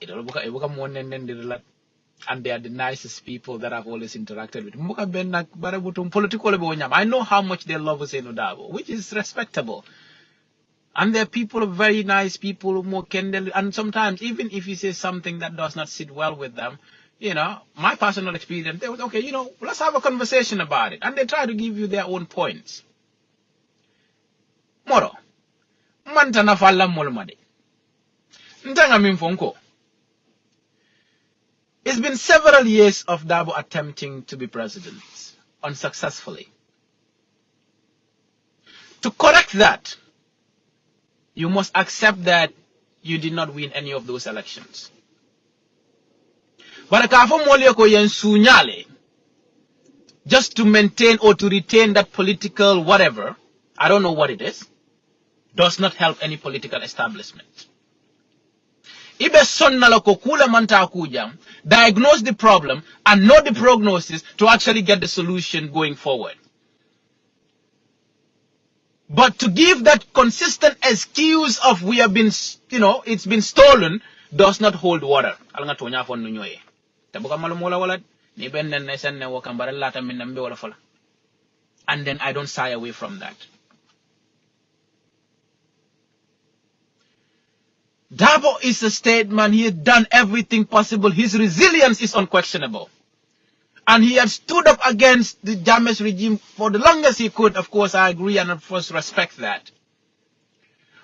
And they are the nicest people that I've always interacted with. I know how much they love Ousainou, which is respectable. And they're people, very nice people, and sometimes even if you say something that does not sit well with them, my personal experience, they would, okay, let's have a conversation about it. And they try to give you their own points. Moro. Mantana falla molmade. Ntanga mimfonko. It's been several years of Dabo attempting to be president, unsuccessfully. To correct that, you must accept that you did not win any of those elections. But just to maintain or to retain that political whatever, I don't know what it is, does not help any political establishment. Ibe sonnala ko kula manta kujam, diagnose the problem and know the prognosis to actually get the solution going forward. But to give that consistent excuse of we have been, it's been stolen does not hold water. Alanga tonya fon nunyoye. Tabuka malumola wala ni ben nen nesen ne wakambara lata min nambe wala fola. And then I don't shy away from that. Dabo is a statesman. He had done everything possible. His resilience is unquestionable. And he had stood up against the Jammeh regime for the longest he could. Of course, I agree and of course respect that.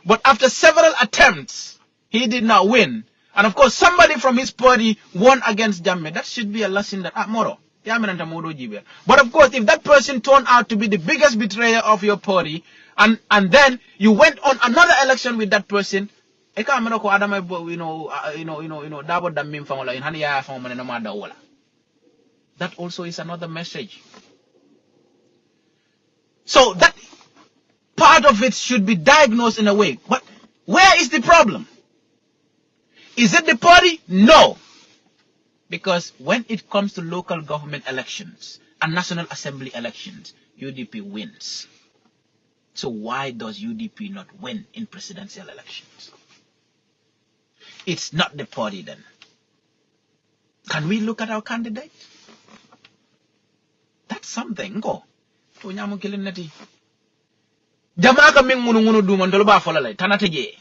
But after several attempts, he did not win. And of course, somebody from his party won against Jammeh. That should be a lesson that, moro. But of course, if that person turned out to be the biggest betrayer of your party, and then you went on another election with that person, that also is another message. So that part of it should be diagnosed in a way. But where is the problem? Is it the party? No. Because when it comes to local government elections and National Assembly elections, UDP wins. So why does UDP not win in presidential elections? It's not the party then. Can we look at our candidate? That's something. Go. Jamaka ming munu duman toloba folale tanatege.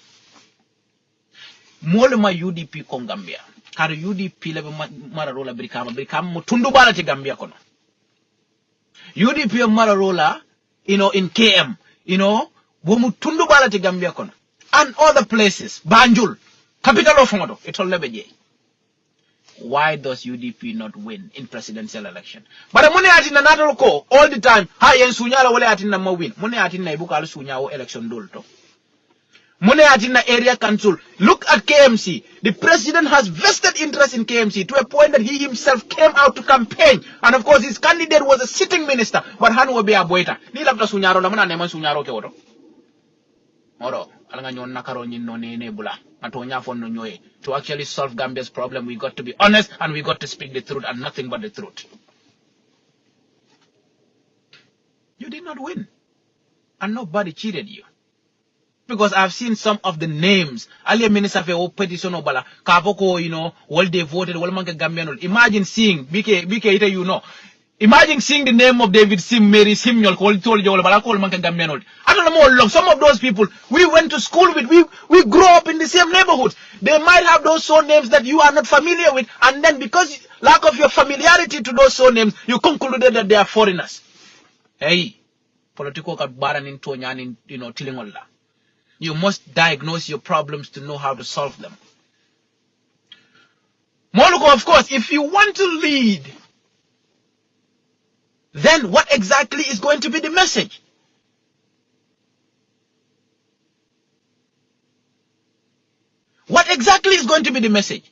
Molema UDP kon Gambia. Kare UDP lebe mararola brikama mutundu bala te Gambia kono. UDP mararola, in KM, mutundu bala te Gambia kono. And other places, Banjul, capital of Modo, it's all lebeje. Why does UDP not win in presidential election? But mune atina natalo ko all the time. Ha yen sunyala wale atina ma win. Mune atina ibuka alu sunyawo election dolto. Mune atina area council. Look at KMC. The president has vested interest in KMC to a point that he himself came out to campaign. And of course his candidate was a sitting minister. But hanu will be a boita. Ni labda sunyaro la muna neman sunyaro ke wodo. Moro. Alanga nyon nakaro nyino nene bula. To actually solve Gambia's problem, we got to be honest and we got to speak the truth and nothing but the truth. You did not win. And nobody cheated you. Because I've seen some of the names. Alia minister fe petition obala. Kaboko, all they voted, all manke Gambian. Imagine seeing, BK, imagine seeing the name of David Sim, Mary Simeon, called told you all about manke Gambian. I don't know more. Some of those people we went to school with, we grew up in the same neighborhood. They might have those surnames that you are not familiar with, and then because lack of your familiarity to those surnames, you concluded that they are foreigners. Hey, political kabaran in Tonyan in Tilingola. You must diagnose your problems to know how to solve them. Moluko, of course, if you want to lead, then what exactly is going to be the message? What exactly is going to be the message?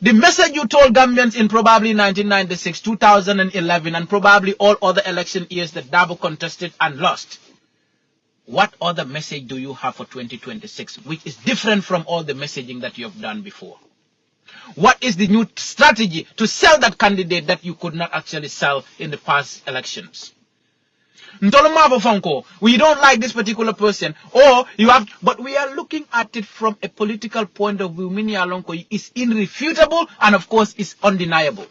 The message you told Gambians in probably 1996, 2011, and probably all other election years that Dabo contested and lost. What other message do you have for 2026, which is different from all the messaging that you have done before? What is the new strategy to sell that candidate that you could not actually sell in the past elections? We don't like this particular person, or you have, but we are looking at it from a political point of view. Mini Alonko is irrefutable and of course is undeniable.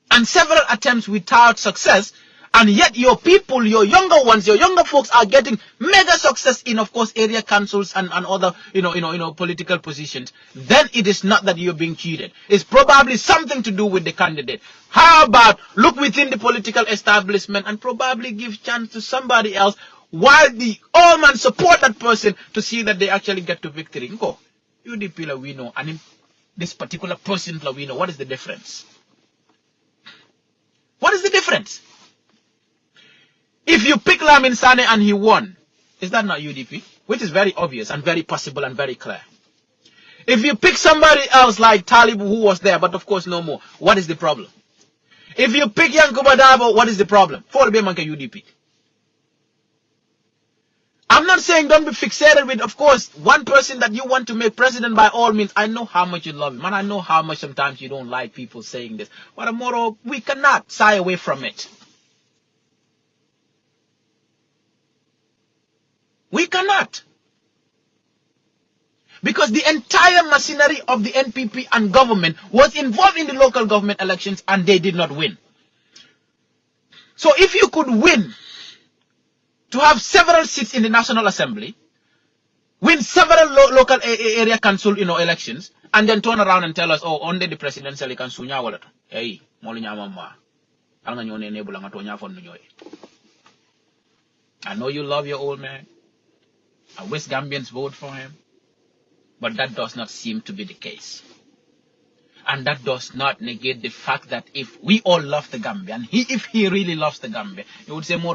And several attempts without success, and yet your people, your younger ones, your younger folks are getting mega success in, of course, area councils and other, political positions. Then it is not that you're being cheated. It's probably something to do with the candidate. How about look within the political establishment and probably give chance to somebody else while the all man support that person to see that they actually get to victory. Go. UDP la we know, and in this particular person la we know. What is the difference? What is the difference? If you pick Lamin Sane and he won, is that not UDP? Which is very obvious and very possible and very clear. If you pick somebody else like Talib who was there, but of course no more, what is the problem? If you pick Yankuba Dabo, what is the problem? For the Manka UDP. I'm not saying don't be fixated with, of course, one person that you want to make president by all means. I know how much you love him, and I know how much sometimes you don't like people saying this. But tomorrow, we cannot shy away from it. We cannot. Because the entire machinery of the NPP and government was involved in the local government elections, and they did not win. So if you could win to have several seats in the National Assembly, win several local area council elections, and then turn around and tell us, oh, only the presidential council nya hey, I know you love your old man. I wish Gambians vote for him. But that does not seem to be the case. And that does not negate the fact that if we all love the Gambia, and if he really loves the Gambia, he would say, maybe,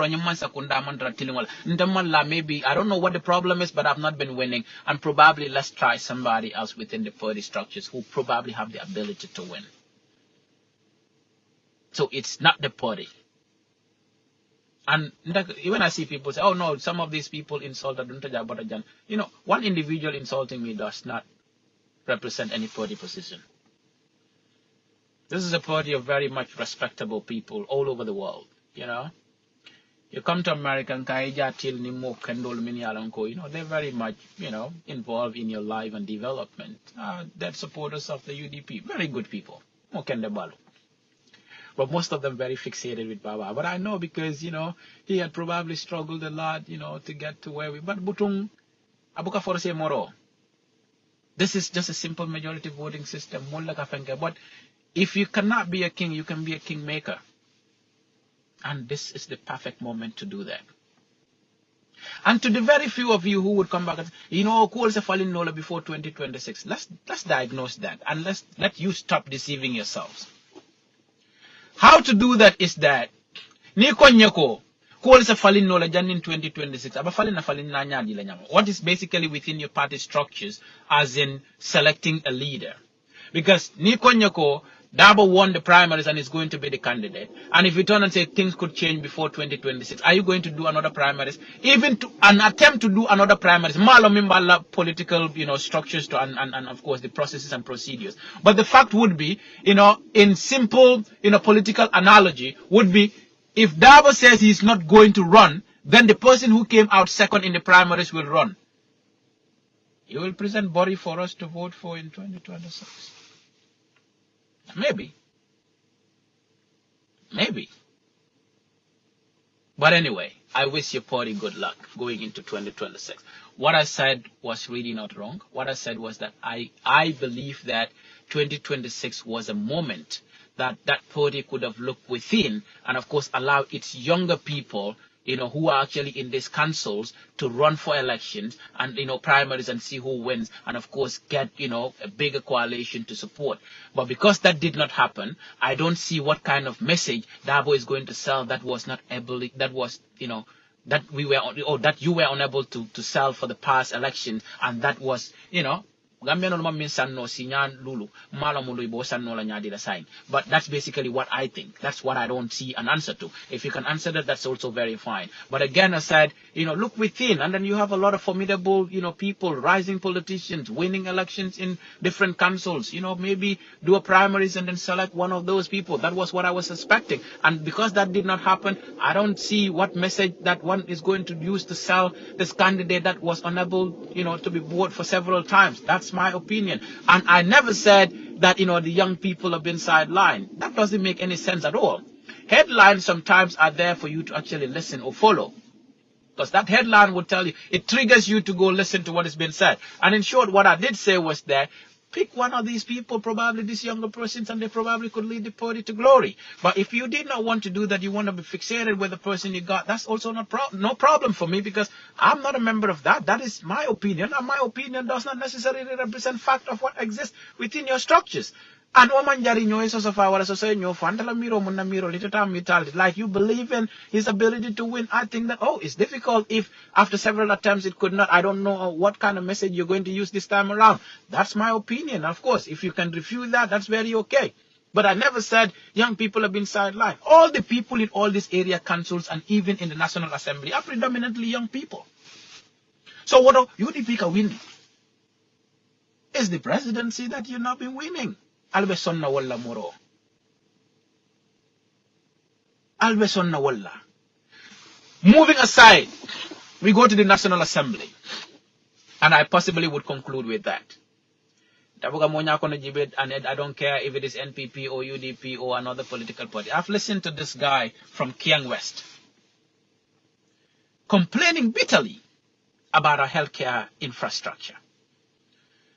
I don't know what the problem is, but I've not been winning, and probably let's try somebody else within the party structures who probably have the ability to win. So it's not the party. And even I see people say, oh no, some of these people insulted, one individual insulting me does not represent any party position. This is a party of very much respectable people all over the world, You come to America, they're very much, involved in your life and development. They're supporters of the UDP, very good people. But most of them very fixated with Baba. But I know because, he had probably struggled a lot, to get to where we... But Butung, Abuka Forse Moro. This is just a simple majority voting system. But if you cannot be a king, you can be a kingmaker. And this is the perfect moment to do that. And to the very few of you who would come back and say, calls a falling nola before 2026. Let's diagnose that. And let you stop deceiving yourselves. How to do that is that Niko Nyako calls a falling no in 2026. What is basically within your party structures, as in selecting a leader. Because Niko Nyako, Dabo won the primaries and is going to be the candidate. And if you turn and say things could change before 2026, are you going to do another primaries? Even to an attempt to do another primaries, Malo political, structures to and of course the processes and procedures. But the fact would be, in simple, political analogy, would be if Dabo says he's not going to run, then the person who came out second in the primaries will run. You will present body for us to vote for in 2026. Maybe. But anyway, I wish your party good luck going into 2026. What I said was really not wrong. What I said was that I believe that 2026 was a moment that party could have looked within and, of course, allow its younger people, who are actually in these councils to run for elections and, primaries and see who wins and, of course, get, a bigger coalition to support. But because that did not happen, I don't see what kind of message Dabo is going to sell that was not able, that was, that we were, or that you were unable to sell for the past election. And that was, but that's basically what I think. That's what I don't see an answer to. If you can answer that, that's also very fine. But again, I said, look within, and then you have a lot of formidable, people, rising politicians, winning elections in different councils. Maybe do a primaries and then select one of those people. That was what I was expecting. And because that did not happen, I don't see what message that one is going to use to sell this candidate that was unable, to be voted for several times. That's my opinion. And I never said that, the young people have been sidelined. That doesn't make any sense at all. Headlines sometimes are there for you to actually listen or follow. Because that headline would tell you, it triggers you to go listen to what is being said. And in short, what I did say was that pick one of these people, probably these younger persons, and they probably could lead the party to glory. But if you did not want to do that, you want to be fixated with the person you got, that's also no problem for me, because I'm not a member of that. That is my opinion, and my opinion does not necessarily represent fact of what exists within your structures. And like you believe in his ability to win. I think that, it's difficult if after several attempts it could not. I don't know what kind of message you're going to use this time around. That's my opinion. Of course, if you can refute that, that's very okay. But I never said young people have been sidelined. All the people in all these area councils and even in the National Assembly are predominantly young people. So what UDP can win? It's the presidency that you've not been winning. Albe sonna walla moro. Albe sonna walla. Moving aside, we go to the National Assembly. And I possibly would conclude with that. And I don't care if it is NPP or UDP or another political party. I've listened to this guy from Kiang West complaining bitterly about our healthcare infrastructure,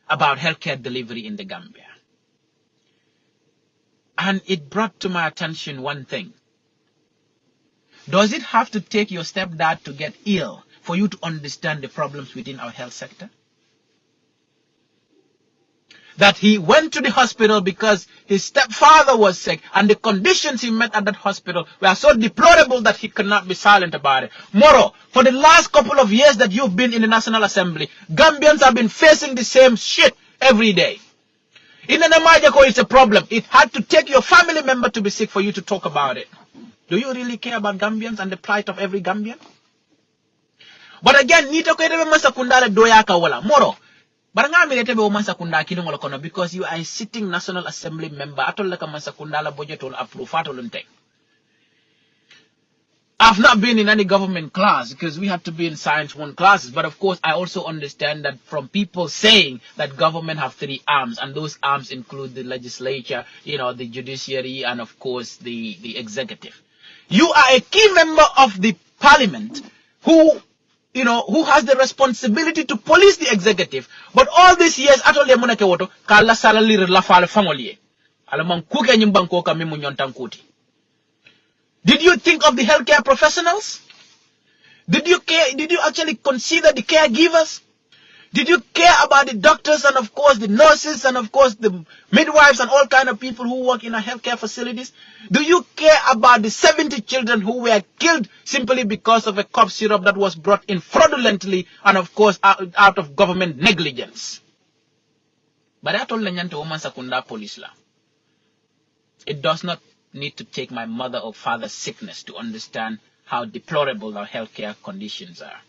about healthcare delivery in the Gambia. And it brought to my attention one thing. Does it have to take your stepdad to get ill for you to understand the problems within our health sector? That he went to the hospital because his stepfather was sick and the conditions he met at that hospital were so deplorable that he could not be silent about it. Moro, for the last couple of years that you've been in the National Assembly, Gambians have been facing the same shit every day. In an Amajako, it's a problem. It had to take your family member to be sick for you to talk about it. Do you really care about Gambians and the plight of every Gambian? But again, nito ko ebe masakundala doyaka wala. Moro, baranga mi ebe o masakunda kilongolo kono because you are a sitting National Assembly member. Atol laka masakundala budget will approve atolunte. I've not been in any government class because we have to be in Science 1 classes. But of course, I also understand that from people saying that government have 3 arms, and those arms include the legislature, the judiciary, and of course the executive. You are a key member of the parliament who has the responsibility to police the executive. But all these years, atole munake woto kala salary la fale family. Alamang kuke nyimbanko kami munyontankuti. Did you think of the healthcare professionals? Did you actually consider the caregivers? Did you care about the doctors and of course the nurses and of course the midwives and all kind of people who work in our healthcare facilities? Do you care about the 70 children who were killed simply because of a cough syrup that was brought in fraudulently and of course out of government negligence? But I told Lenyante woman sakunda police la. It does not need to take my mother or father's sickness to understand how deplorable our healthcare conditions are.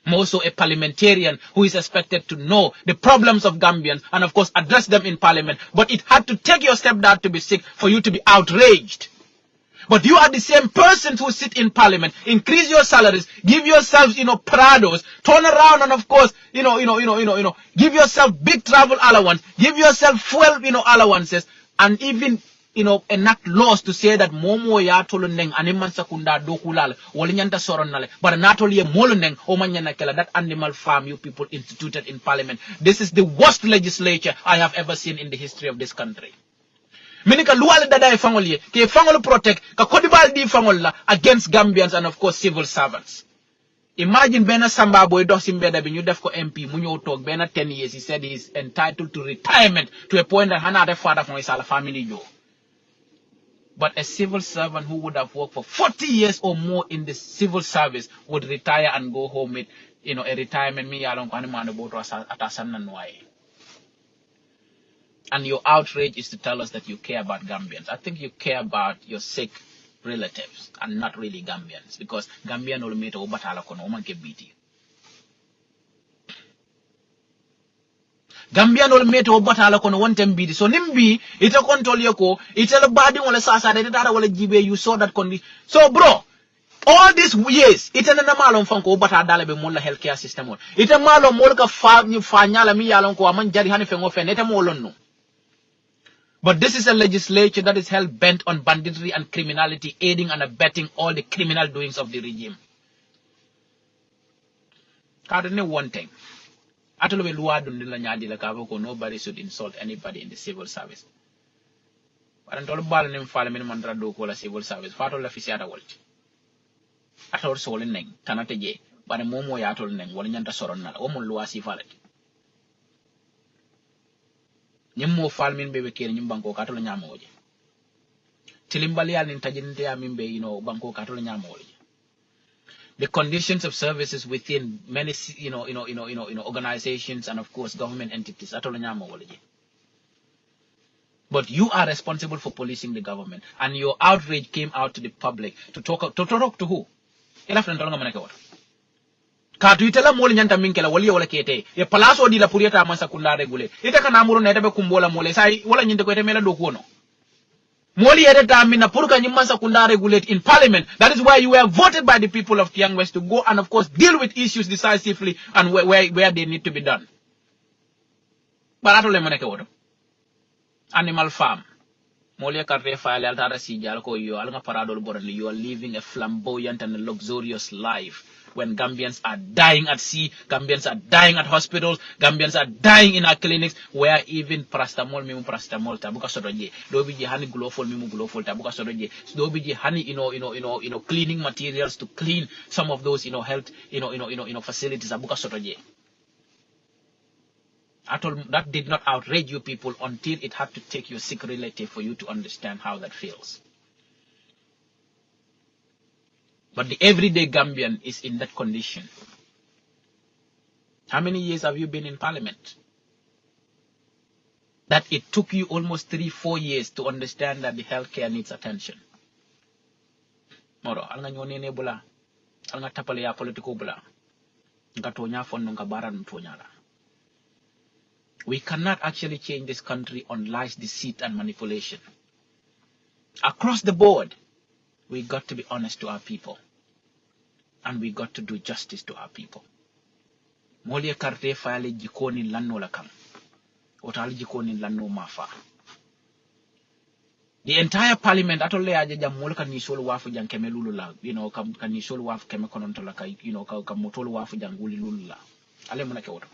I'm also a parliamentarian who is expected to know the problems of Gambians and of course address them in parliament. But it had to take your stepdad to be sick for you to be outraged. But you are the same person who sit in parliament, increase your salaries, give yourselves, prados, turn around and of course, give yourself big travel allowance, give yourself fuel, allowances, and even enact laws to say that momo ya toluneng animal sakunda dokulal walinyanta soronale but natoli moluneng o manyana kela that animal farm you people instituted in parliament. This is the worst legislature I have ever seen in the history of this country. Minika luale dada e fangolye ke fangol protect ka kodibal di fangolla against Gambians and of course civil servants. Imagine Bena Samba boy dosimbeda bin you def ko MP munyo talk Bena 10 years he said he is entitled to retirement to a point that hanade father from his family yo. But a civil servant who would have worked for 40 years or more in the civil service would retire and go home with, a retirement. And your outrage is to tell us that you care about Gambians. I think you care about your sick relatives and not really Gambians. Because Gambian will meet Obatala kono omanke biti. Gambian ol meto batala kono wontem bidi so nimbi ita control yoko ita la badi wala sasa de dara wala jibe you saw that condi. So bro, all these years ita na malon fanko bata dala be molla healthcare system on ita malon molka fa ni fanyala mi yalon ko man jari hani fengo fen ita molon no. But this is a legislature that is hell bent on banditry and criminality, aiding and abetting all the criminal doings of the regime. Kadene one thing. Nobody should insult anybody in the civil service. But until Balan Parliament Mandrado call a civil service, Fato la Fisiata Walch. Ator Solin Neng, Tanate, but a Momo Yatol Neng, Walianta Sorona, Omo Luasi Fallet. Nyemo Falmin Baby King, Banco Catalanamoji. Tilimbalian in Tajintia Mimbe, Banco Catalanamoji. The conditions of services within many, organizations and of course government entities. But you are responsible for policing the government, and your outrage came out to the public to talk to who? Ka tu itela mole nyanta minkela wali wala kete. E palaso di la purieta amasa kunda regule. Ite kana muro na etabe kumbola mole. Sai wala nyinte ko ete mela dokuono. Moli edeta mina puruka nyimasa kunda regulate in parliament. That is why you were voted by the people of Young West to go and of course deal with issues decisively and where they need to be done. Barato le moneke wodo. Animal farm. Moli karte file altara sijal ko you alanga paradol borali. You are living a flamboyant and a luxurious life. When Gambians are dying at sea, Gambians are dying at hospitals, Gambians are dying in our clinics, where even paracetamol tabuka sodoje. Dobiji honey glofol tabuka sodoje. Dobiji honey, cleaning materials to clean some of those, health, facilities tabuka sodoje. That did not outrage you people until it had to take your sick relative for you to understand how that feels. But the everyday Gambian is in that condition. How many years have you been in parliament? That it took you almost 3-4 years to understand that the healthcare needs attention. Moro, alanga nyone ne bula, alanga tapale ya politiko bula, ngatonya fondo ngabara ntonyala. We cannot actually change this country on lies, deceit, and manipulation. Across the board, we got to be honest to our people. And we got to do justice to our people. Moli karte file jikoni lanno lakam. Otali jikoni lanno mafa. The entire parliament atole aja jam mol kan ni solo wafu jang keme lulula. Kan ni solo wafu keme konontola kai, kan motolo wafu jang guli lulula. Ale muna ke woto.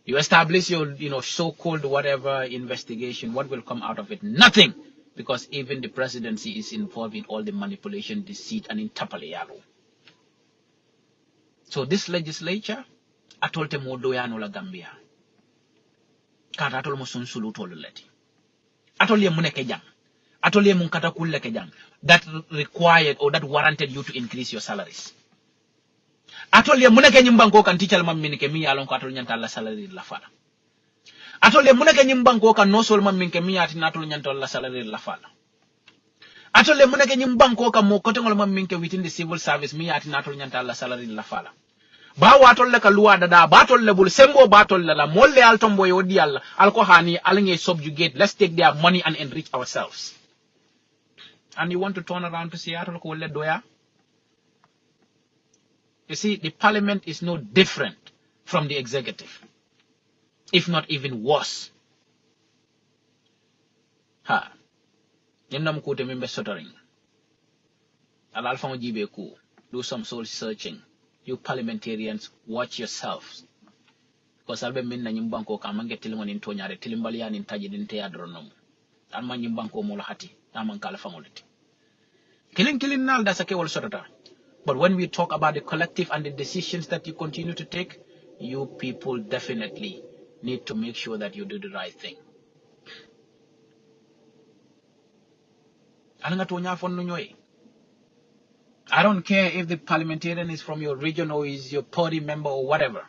You establish your, so-called whatever investigation. What will come out of it? Nothing. Because even the presidency is involved in all the manipulation, deceit, and in tapaleyaru. So this legislature, atolte modoyano la Gambia. Kata atol mo sunsulu toluleti. Atolye muneke jang. Atolye munkata kulleke jang. That required or that warranted you to increase your salaries. Atolye muneke nyimbanko kan teacher maminike mi alon ko atol nyanta la salary la fala. Atole muneke nyimbanko ka no solman minke miyati natol nyantol la salary la fala. Atole muneke nyimbanko ka mo kotengol man minke within the civil service miyati natol nyantol la salary la fala. Ba watol le ka luwa dada batol le bul sembo batol la molle altombo yodi alla alko hani alnge subjugate. Let's take their money and enrich ourselves. And you want to turn around to Seattle ko le doya? You see, the parliament is no different from the executive. If not even worse. Ha. Yendam kute mimbe sottering. Al alfa jibe ku. Do some soul searching. You parliamentarians, watch yourselves. Because albe minna nyimbanko ka mange tilingon into nyare tilimbalian in taji dinte adronom. Alma nyimbanko mola hati. Naman kala fangoliti. Killing nal that's a kewal sotata. But when we talk about the collective and the decisions that you continue to take, you people definitely need to make sure that you do the right thing. I don't care if the parliamentarian is from your region or is your party member or whatever.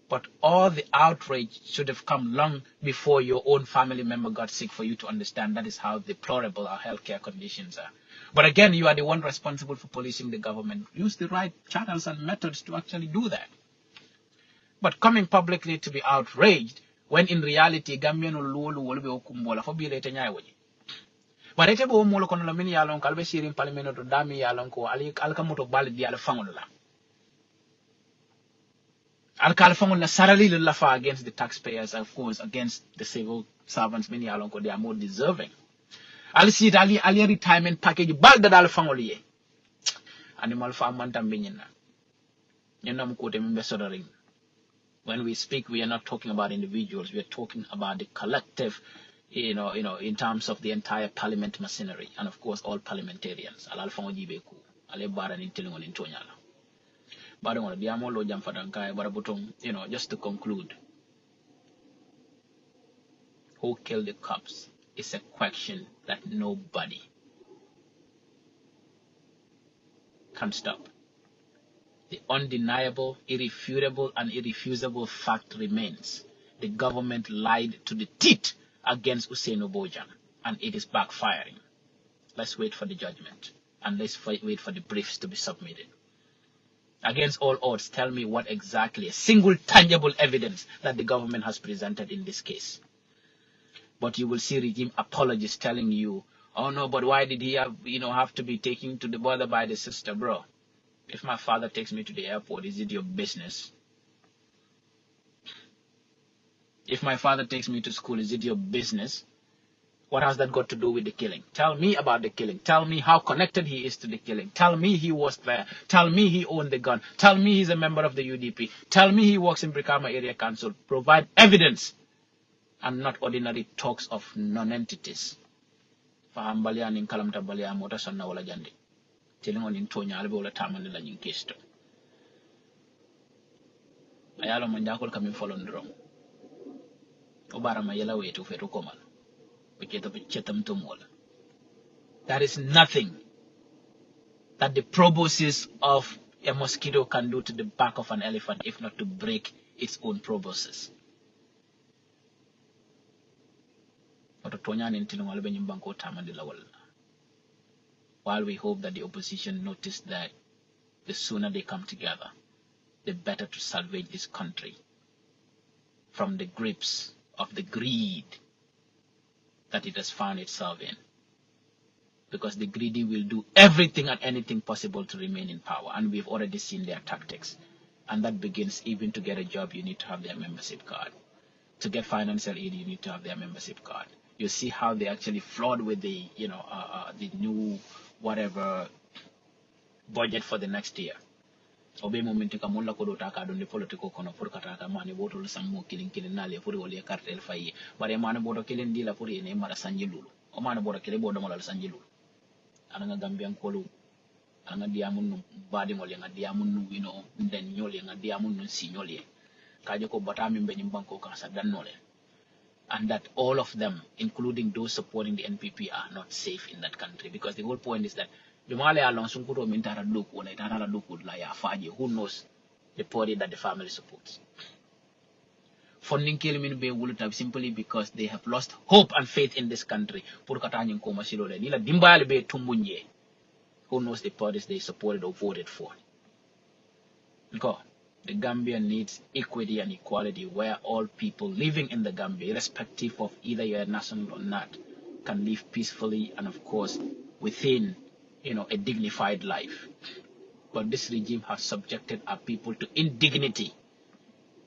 But all the outrage should have come long before your own family member got sick for you to understand that is how deplorable our healthcare conditions are. But again, you are the one responsible for policing the government. Use the right channels and methods to actually do that. But coming publicly to be outraged, when in reality, Gambian will be okumbola for be later nyaiwaji. But ete bo molo kono la mini yalon kalbe sirin parliament to dami yalon ko ali alkamoto bali di ala fangola. Alkal fangola sarali la fa against the taxpayers, of course, against the civil servants mini yalon ko they are more deserving. Ali sit ali retirement package balda dal fangoliye. Animal farm mantam binyina. Yenam ko te mimbe sodaring. When we speak, we are not talking about individuals. We are talking about the collective, in terms of the entire parliament machinery, and of course all parliamentarians. Just to conclude, who killed the cops is a question that nobody can stop. The undeniable, irrefutable, and irrefusable fact remains. The government lied to the teeth against Ousainou Bojang, and it is backfiring. Let's wait for the judgment, and let's wait for the briefs to be submitted. Against all odds, tell me what exactly, a single tangible evidence that the government has presented in this case. But you will see regime apologists telling you, oh no, but why did he have to be taken to the border by the sister, bro? If my father takes me to the airport, is it your business? If my father takes me to school, is it your business? What has that got to do with the killing? Tell me about the killing. Tell me how connected he is to the killing. Tell me he was there. Tell me he owned the gun. Tell me he's a member of the UDP. Tell me he works in Brikama Area Council. Provide evidence and not ordinary talks of non-entities. Fahambalian in Kalamta Balia Mota Sonna wala Jandi. Telling on in Tonya Albola Tamandela in Kisto. Ayalo Manjakol coming following drum. Obara Mayela way to Fetukomal. There is nothing that the proboscis of a mosquito can do to the back of an elephant if not to break its own proboscis. While we hope that the opposition notice that the sooner they come together, the better to salvage this country from the grips of the greed that it has found itself in. Because the greedy will do everything and anything possible to remain in power. And we've already seen their tactics. And that begins even to get a job, you need to have their membership card. To get financial aid, you need to have their membership card. You see how they actually flawed with the, the new whatever budget for the next year. Obe momenti kamulla ko dota ka don de politiko kono pour kata ka mani botol sammo kilin nale pour wole cartel fayi bare mani boto kilin dila pour ene mara sanji lulu o mani boto kile bodo malal sanji lulu ana gambian kolu ana diamun no badi ngol nga diamun no wino den nyol nga diamun no signol ye kaje ko batami be nyimbanko ka sa dannole, and that all of them, including those supporting the NPP, are not safe in that country, because the whole point is that who knows the party that the family supports. Funding killing be wulutab simply because they have lost hope and faith in this country. Who knows the parties they supported or voted for. Because the Gambia needs equity and equality, where all people living in the Gambia, irrespective of either you're national or not, can live peacefully and of course within a dignified life. But this regime has subjected our people to indignity,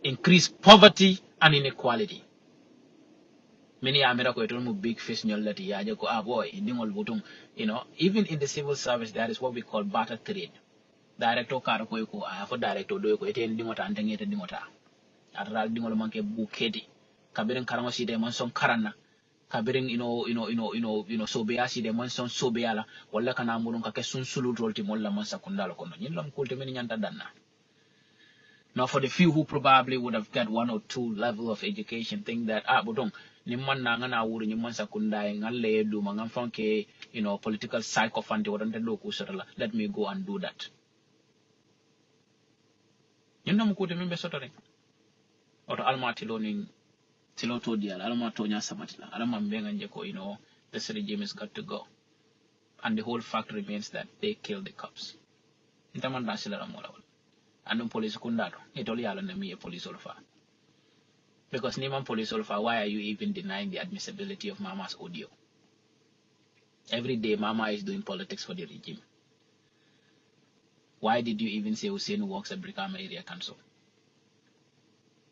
increased poverty and inequality. Many America big fish boy, even in the civil service there is what we call barter trade. Director Karakoyko, I have a director do it in Dimota and Tangeta Dimota. At Raldimomanke Bukedi, Kabirin Karamosi de Monson Karana. Kabiring sobeasi de monson sobeala wala kana murun ka kesun sulu rolti molla man sakundalo kono nyillam kulte men nyanta danna. Now for the few who probably would have got 1 or 2 level of education, think that budong nimman na nga na wuri nyimman sakundai ngalle du mangam fanke political psychophante wadante do kusarala, let me go and do that. Nyillam kulte men be sotore oto almati loning Tiloto dial, Alama Tonya Samatila, Alama Mbenganjeko, this regime has got to go. And the whole fact remains that they killed the cops. And the police kundato, it only alanami a police olfa. Because Niman police olfa, why are you even denying the admissibility of Mama's audio? Every day Mama is doing politics for the regime. Why did you even say Ousainou works at Brikama Area Council?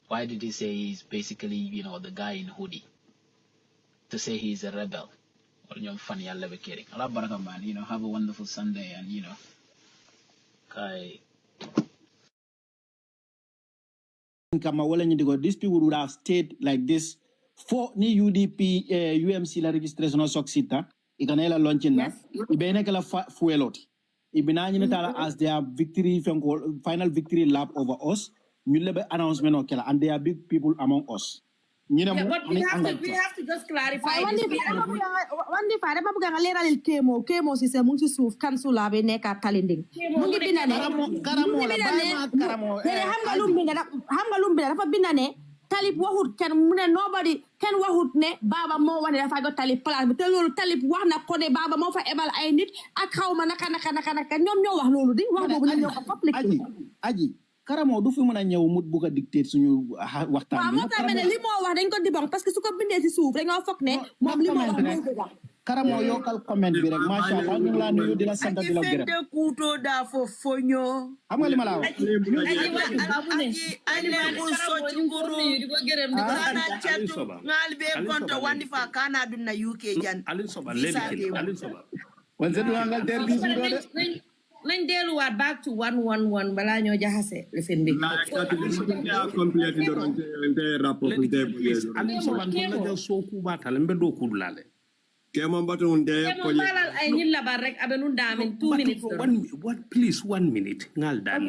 Why did he say he's basically, the guy in hoodie? To say he's a rebel. Well, funny, I'll never kidding. Allah baraka man, have a wonderful Sunday and, Kai. These people would have stayed like this for ni UDP, UMC la registration of Soxita, Ikanela launching na, Ibenekala fuelot. Ibinani as their victory, final victory lap over us. Announcement and there are big people among us. But we have to just clarify. One day, Kemo is a multi-suf cancel lave neka talending. Mungi binane. Hamgalum binane. talib waxut ken mu ne nobody ken waxut ne baba mo wane dafa go talib place bi te loolu talib wax na ko ne baba mo fa ebal ay nit ak xawma naka ñom ñoo wax loolu di wax bobu ñoo ko public aji karamo du fi mëna ñew mu bëgg dicter suñu waxtaan bi mo tamé li mo wax dañ ko dibang parce que su ko bindé ci suuf rek nga fokk ne mom li mo wax karamo yokal comment bi rek ma sha Allah ñu la nuyu di la sant di la gërëm de kuto da fo foño xam nga li ma la wax ani ko so ci ngoro di ko gërëm di ko ana ciatu ngal be konto wandi fa kana dum na UK jan Alin Soba Alin Soba wonse du ngal der bi sudo de nañ delluwaat back to 111 bala ñoo jaxase le fen bi complete do nte rapport nte Alin Soba no la so ku batal mbe do ku dulale kemo bato nte ko malal ay ñil labar rek abe nun damen 2 minutes please 1 minute ngal dan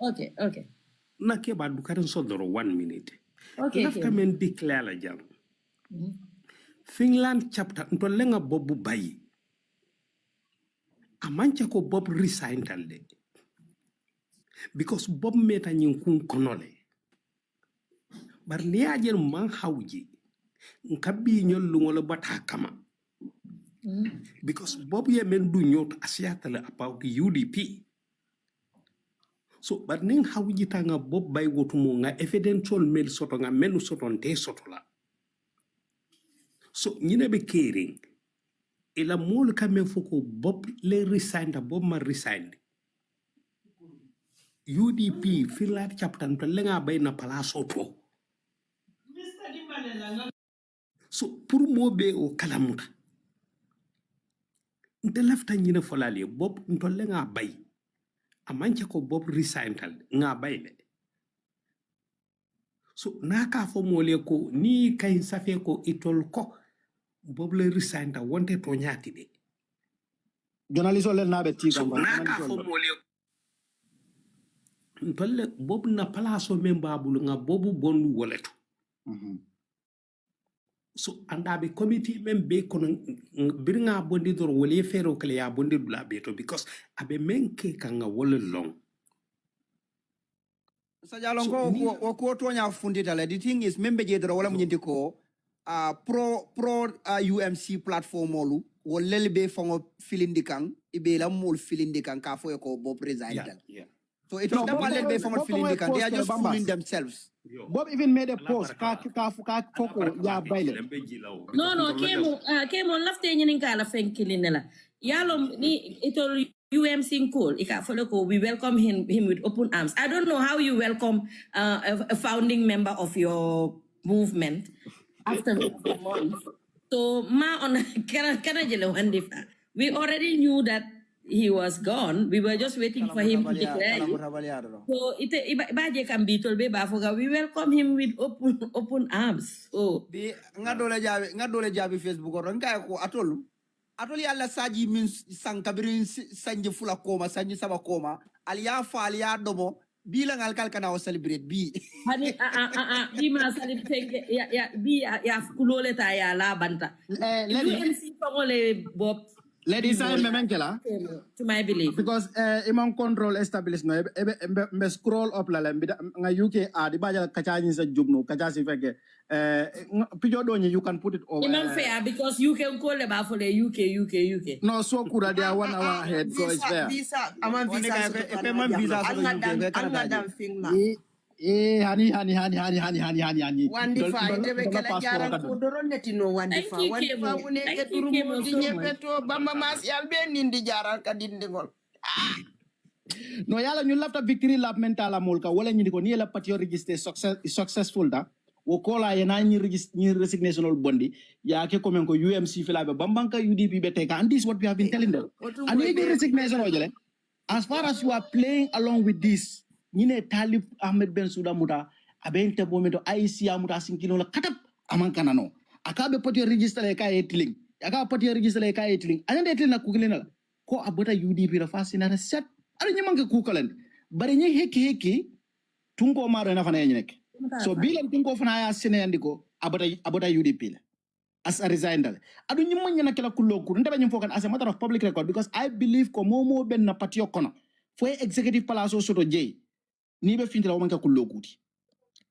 okay na ke ba du karen so doro 1 minute okay lafta men declare la jam Finland chapter to lenga bobu bayi amancha ko bob resign talde because bob meta nyin kun konole bar ni ajer man hawji nkabi nyol ngolo bata kama because bob ye men du nyot asiatale about UDP so bar ning hawji tanga bob bay wotumo nga evidential mel soto nga menu soto nte soto la so nyine be caring ila mol kamen foko bob le resigned bob ma resigned UDP filat chapter to lenga bay na palaso to so pour mo be o kalamuta nte lafta nyine folale bob to lenga bay amanche ko bob resigned nga bay be so naka fo mole ko ni kay safe ko itol ko bob le resigned wonte to nyati de journalist le nabe ti so naka fo mole tolle bob na palaso membabul nga bobu bonu woleto so andabe committee membe kono birnga bondi dor wole fero kale ya bondi dula beto because abe menke kanga wole long Sajalongo ko to nya fundita le the thing is membe je dor wala munyindi ko pro UMC platform olu wolel be fongo filindi kan ibe la mol filindi kan ka fo ko bo president so it was the be fongo filindi kan they are just fooling themselves Bob even made a post ka foko ya baile no kemo lafte nyin kala fenkilinela yalo ni itol UMC cool ika follow ko we welcome him with open arms. I don't know how you welcome a founding member of your movement after a month. So ma on we already knew that he was gone. We were just waiting for him to declare. So we welcome him with open arms. So ngadole jabi Facebook or nga ko atoli alla saji min sankabirin sanji fula koma sanji saba koma aliya fa aliya domo bila ngal kal kana o celebrate bi hani bi ma celebrate ya kulole ta ya la banta UMC fangole bob ladies and memenkela to my belief because imam control established no be scroll up la nga UK di baja kacha ni sa jubno kacha si feke pijo do you can put it over imam fair because you can call about for the UK no so kura they are 1 hour ahead so it's fair visa payment visa so UK Canada hani wandi fa debe kala jaran ko doron neti no wandi fa woni ke turu mo di nyepeto bamba mas yalbe nindi jaran ka dindigol no yala ñu lafta victory lab mental amol ka wala ñi ko ni la patio register successful da wo kola yana ñi resignation bondi ya ke comme ko UMC filabe bambanka UDP bete ka and this what we have been telling them and you resignation ojele as far as you are playing along with this ñine Talib Ahmed Bensouda muta abente momento IC amuta sinkino la katap amankana no akabe patio register e ka etling aka patio register e ka etling anande etling na kugilena ko abota UDP ra fasina set ari ñi manke kukalen bari ñi heki tunko maro na fana ñek so bilam tunko fana ya sene andiko abota UDP la as a resigner adu ñi man ñana kala kullo ku ndaba ñi fokan as a matter of public record because I believe ko momo ben na patio kono foi executive palace soto jey ni be fintila o manke kullo kuti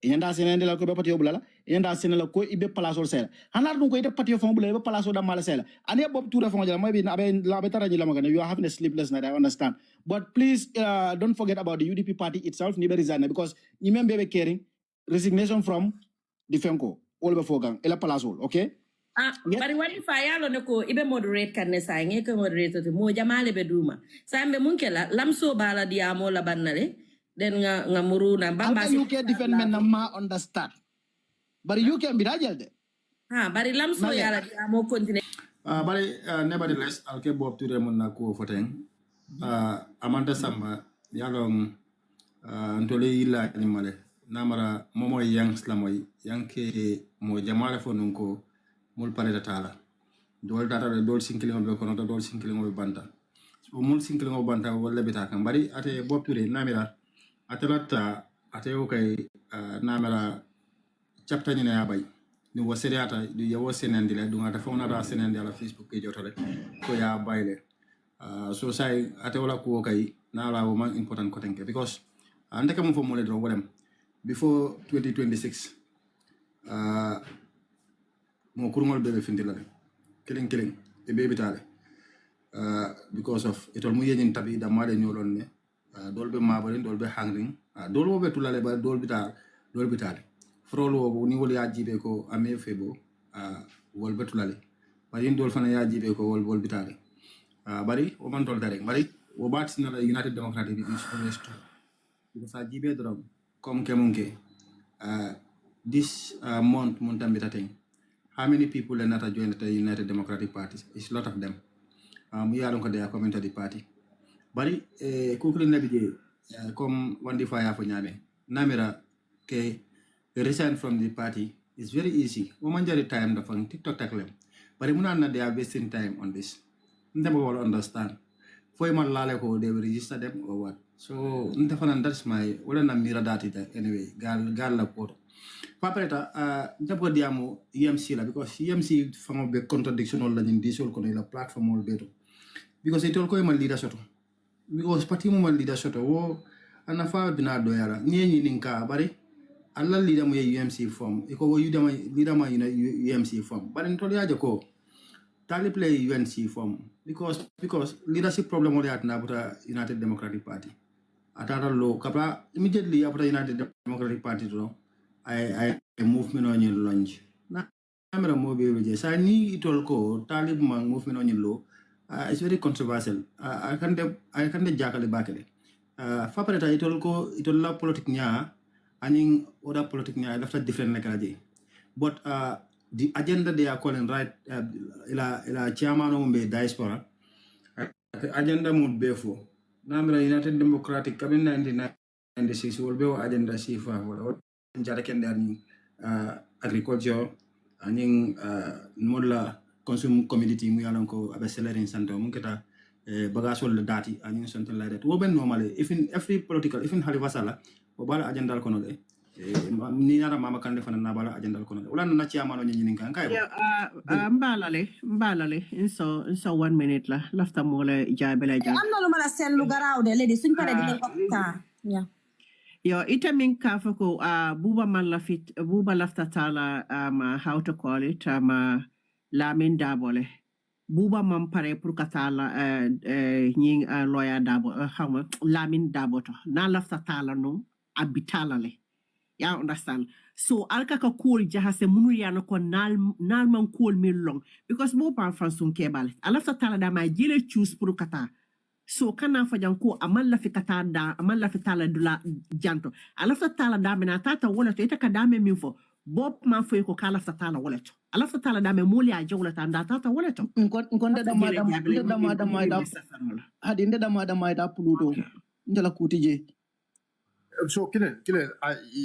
yanda senende la ko be patio bulala yanda senela ko ibe palaso sela hanar dum ko ite patio fon bulala be palaso da mala sela ani bob tour fon jala maybe abe la be taraji la magana you are having a sleepless night I understand but please don't forget about the UDP party itself ni be resign because ni membe be caring resignation from the FENCO all be fogang ela palaso okay bari wadi fa yalo ne ko ibe moderate kan ne sa nge ko moderate to mo jamale be duma sambe munkela lamso bala diamo la bannale den nga muru na bamba you can defend men na ma understand bari you can be rajal de bari lamso yala diamo continue bari nevertheless alke bob toure mun na ko foten amanda samba yalong ntole yilla ni male namara momo yang slamoy yanke mo jamale fonun ko mul pare da tala dol data dol sinkilingo be kono dol sinkilingo be banta so mul sinkilingo banta wala bita kan bari ate bob toure namira atalata ate okay namira chapter ni na bay ni wo seriata du yawo senandi le dunga da fona da senandi ala Facebook ke jotale ko ya bayle so sai ate wala ko okay na la wo man important ko tenke because ande kam fo mo le do wolem before 2026 mo kurngol bebe findila killing e bebe tale because of itol mu yenin tabi da male nyolon ne dolbe mabare dolbe hangring dolbe tulale ba dolbe tale frolo wo ni wol ya jibe ko ame febo wolbe tulale bari dol fana ya jibe ko wolbe tale bari o man tol dare bari o batina la United Democratic is because a jibe drum comme kemunke this month montambita thing. How many people are not joined the United Democratic Party? It's a lot of them. We are they are coming to the party. But quickly navigate come one day fire for Nyame. Namira ke resign from the party is very easy. Woman the time the phone TikTok tackle. But they are wasting time on this. They will understand. For him they will register them or what. So that's my namira that anyway. Gal la port. Papareta jabo diamo EMC la because EMC famo be contradiction la in this all kono la platform all beto because it all ko ma leader soto because party mo ma leader soto wo ana fa bina do yara ni ninka bari alla leader mo UMC form e ko wo leader ma UMC form bari to ya ko tali play UNC form because leadership problem mo at na buta United Democratic Party atara lo kapra immediately after United Democratic Party to I movement on your lunch. Na camera mobile just I need it all ko talib man movement on your low. It's very controversial. I can't jackal back it. Fapareta it all la politic nya aning other politic nya after different like but the agenda they are calling right ila chairman of diaspora agenda mood before. Namra United Democratic Cabinet 1996 will be agenda C5 jara kende agriculture aning modla consume community mu yalan ko abe celery santo mun keta bagasol dati aning something like that wo ben normally even every political even halifasala o bala agenda ko no ni nara mama kande fana na bala agenda ko no wala na ci amano nyi kan kay mbalale in so 1 minute la lafta mo la jaabela jaab am na lu mala sen lu garaaw de ledi suñ paré di ko ta ya yo ita min kafa ko buba lafta tala how to call it lamin dabole buba man pare pour katala nying lawyer dabo xawma lamin daboto na lafta tala no abitala le ya understand so alka ka cool jahase munu yana ko nal man cool mi long because bo pan fransun kebal alafta tala da ma jile choose pour kata so kana fajan ko amalla fi katanda amalla fi tala dula janto alafta tala da mena tata wala to ita ka dame min fo bob ma fo ko kala fa tala wala to alafta tala da me moli a jawla ta da tata wala to ngonde da da pluto ndala kutije so kilen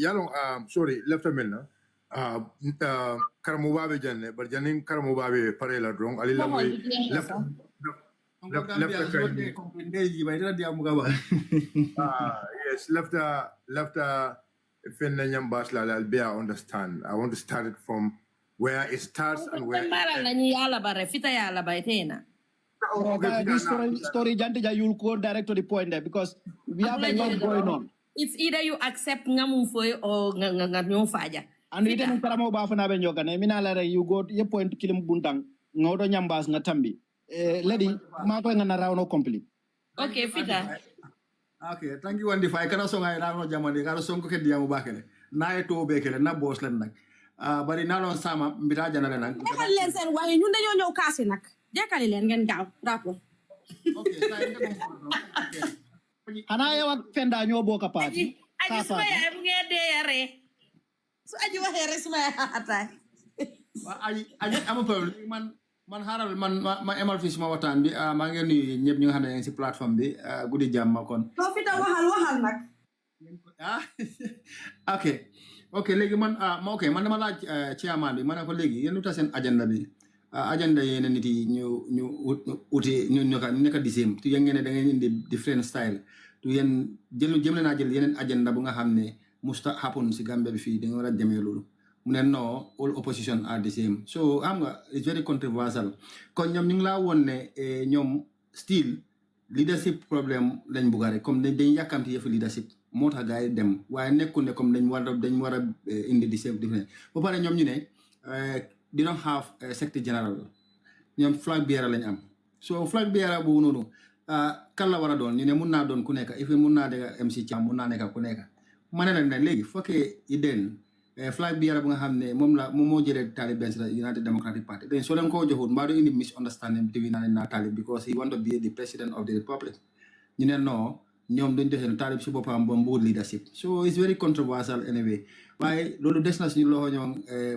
yalong sorry left a minute karamo babe janne bar janin karamo babe parela drong ali la moy left yes left I understand. I want to start it from where it starts and where this story Jante you'll go direct to the point there because we have a lot going on. it's either you accept ngamu foy or nganyo faja. And ite mun karamo ba fana be nyogane mina la re you go ye point kilim buntang ngodo nyambas nga tambi lady ma ko ngana rawno complete. Okay, fita. Okay, thank you Wandi Fay kana songa ina no jamani kana sonko ke diamu bakele na e to bekele na boss len nak bari na lon sama mbita janale nak defal leen seen wax yi ñun dañoo ñëw kaasi nag jekkali leen ngeen gaaw rapport. Okay, sa inde ko ana yewa fenda ñoo boka parti Aji suma ya mu ngi de yare. So aji waxe rek suma ya atay. aji am problème man haral man ma emal fi suma watan bi ma ngi nuyu ñepp ñi nga xamne ci plateforme bi gudi jamma kon soo fi ta waxal nag. okay legi man okay man dama laaj chairman bi man ko legi yeen uta sen agenda bi agenda yeen nit yi ñu uti ñu neka disem tu yeen ngene da ngay indi different style tu yeen jëm na jël yeneen agenda bu nga xamne musta happen ci Gambia bi fi da nga wara jëmé lolu no, all opposition are the same. So it's very controversial. Kon ñom ñu ngi la wonné ñom still leadership problem lañ bugare comme dañ yakamti yef leadership motax gaay dem waye nekkul ne comme dañ wara indi the same different. Ba paré ñom ñu né they don't have a secretary general. Ñom flag bearer lañ am. So flag bearer bu nonu kan la wara doon ñu né mën na doon ku nekk if mën na de MC Cham mën na nekk ku nekk. Mané la légui foké iden flag bi bu nga xamne mom mo jere talib ben United Democratic Party then so len ko joxut mbaa do indi misunderstanding between na talib because he want to be the president of the republic ñu ne no ñom dañ joxe talib ci bopam bo mbour leadership so it's very controversial anyway waye lolu des na suñu loxo ñom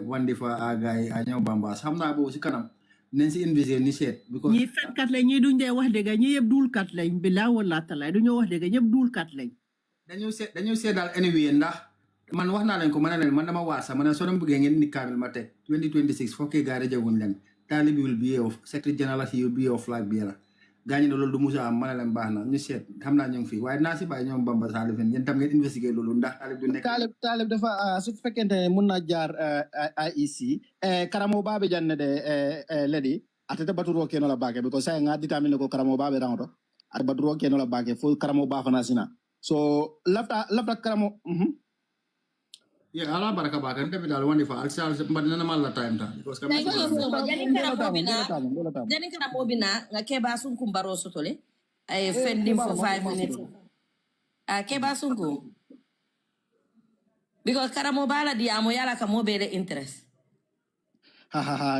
wandi fa gaay a ñom bamba xamna bo ci kanam nañ ci invisé ni set because ñi fenkat la ñi duñ dé wax dëgg ñi yeb dul kat lañ bila wala talay duñu wax dëgg ñep dul kat lañ dañu set dal anyway ndax man wax na len ko man dama wasa man so dama bëgg ngeen ni kamel ma tek 2026 foké gaare jaguñ len talib will be of secretary general he will be of flag bearer gañi lolu du musa man len baxna ñu set xamna ñu fi waye na ci bay ñom bamba salifen ñen tam ngeen investiguer lolu ndax talib du nek talib dafa su fekkente mën na jaar IEC karamo babe janne de ledi atata baturo keno la bage because say nga determine ko karamo babe rango at baturo keno la bage fo karamo ba fana sina so lafta karamo yeah, ala baraka ba kan tapi dal wani fa al sal mbadina na mala time ta because kam jani kana mobina nga keba sun kumbaro sotole ay fending for 5 minutes keba sun ko because karamo bala di amo yala ka mobile interest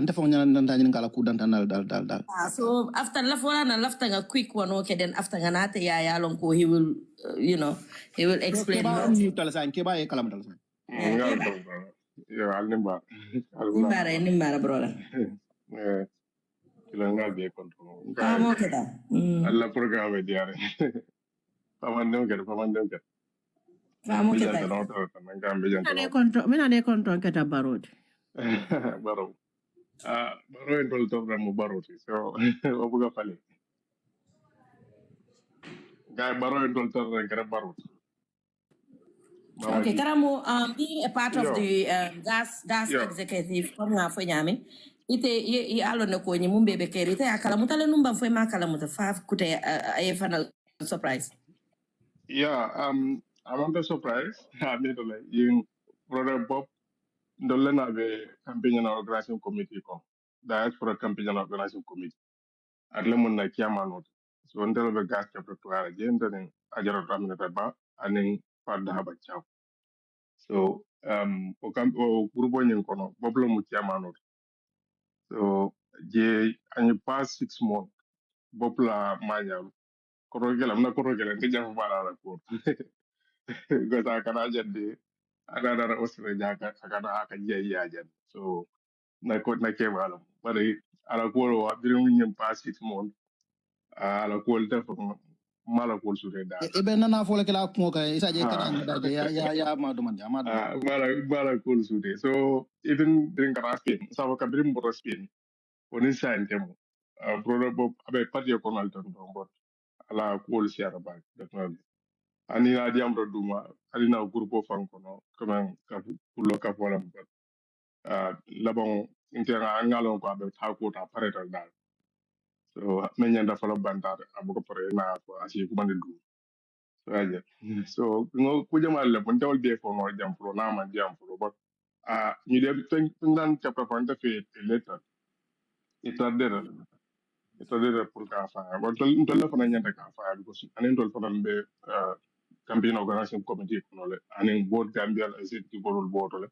ndefo ñan ndandañ ngala ku dan dal so after lafta nga quick one okay then after nga nate ya lon ko he will he will explain keba e kalam dal Yo, Alnimba. Nimbara, brother. Kilangal be control. Mo kita. Alla programme diare. Pamandem ke. Mo kita. Mina ne control kita barod. Baro. Baro entol to ramu baro. So, obuga fale. Guy baro entol to rankara baro. Okay, Karamo, being a part of the gas executive, ite alone ko ni mumbe bekeri ite akalamuta le numba foi makalamuta fa kute a final surprise. Yeah, I'm not surprised. I mean, like in brother Bob, the Lena be campaign and organizing committee ko. Diaspora campaign and organizing committee. At lemon na kiamanot. So until the gas chapter to our agenda then ajaro raminata ba aning pada habachaw. So grupo nyen kono boblo mu kiamanot. So je any past 6 months bobla manyam korogela mna korogela ngeja fala la ko. Because I can ajende another osre jaka akana aka je yajan. So na kebala bari ala ko wa birum nyen past 6 months ala ko def mala ko su da ibe nana fo kala ko ka isa je kana da ya ma do man mala ko su de so even during Spain sa ka birim bo Spain oni sign temo brother Bob abe party ko nal ton bot ala ko si ara ba definitely ani na diam do duma ali na grupo fanko no comme ka pulo ka fola but labon intera ngalon ko abe ta ko ta paretal dal so men yanda fala bandar abuko pare na ko asi ko mande du Right. So no kujama le mun tawal be for no jam pro na man jam pro but you dem pengan chapter point of it later it are there pour ka fa but tol la fana nyanta ka fa because anen tol fana be campaign organization committee ko le anen board gambia executive board le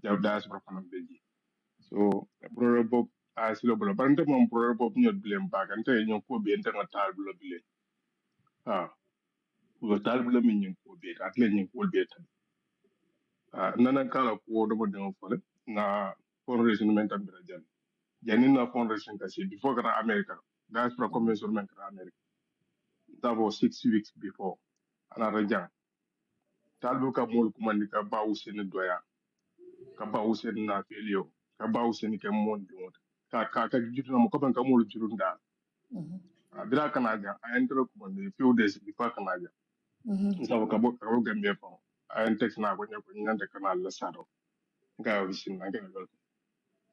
jaw das pro fana be ji so pro bob silo bolo bante mom pro bob nyot blem bagante nyon ko be ente ngatal blo bile ha ko tal blo min nyon ko be atle nyon ko be nana kala ko do mo den fole na fundraising men tam bira jan janin na fundraising kasi before kara america diaspora convention men kara america that was 6 weeks before ana rajan talbu ka mol kumandi ka bawu sen doya ka bawu sen na felio ka bawu sen ke mon di won ka jitu na mo ko ban ka mol jirunda bira kana ja I enter kumandi few days before kana ja sabu ka bo gambe fa I text na ko nyande kana la sado ga wisin na ga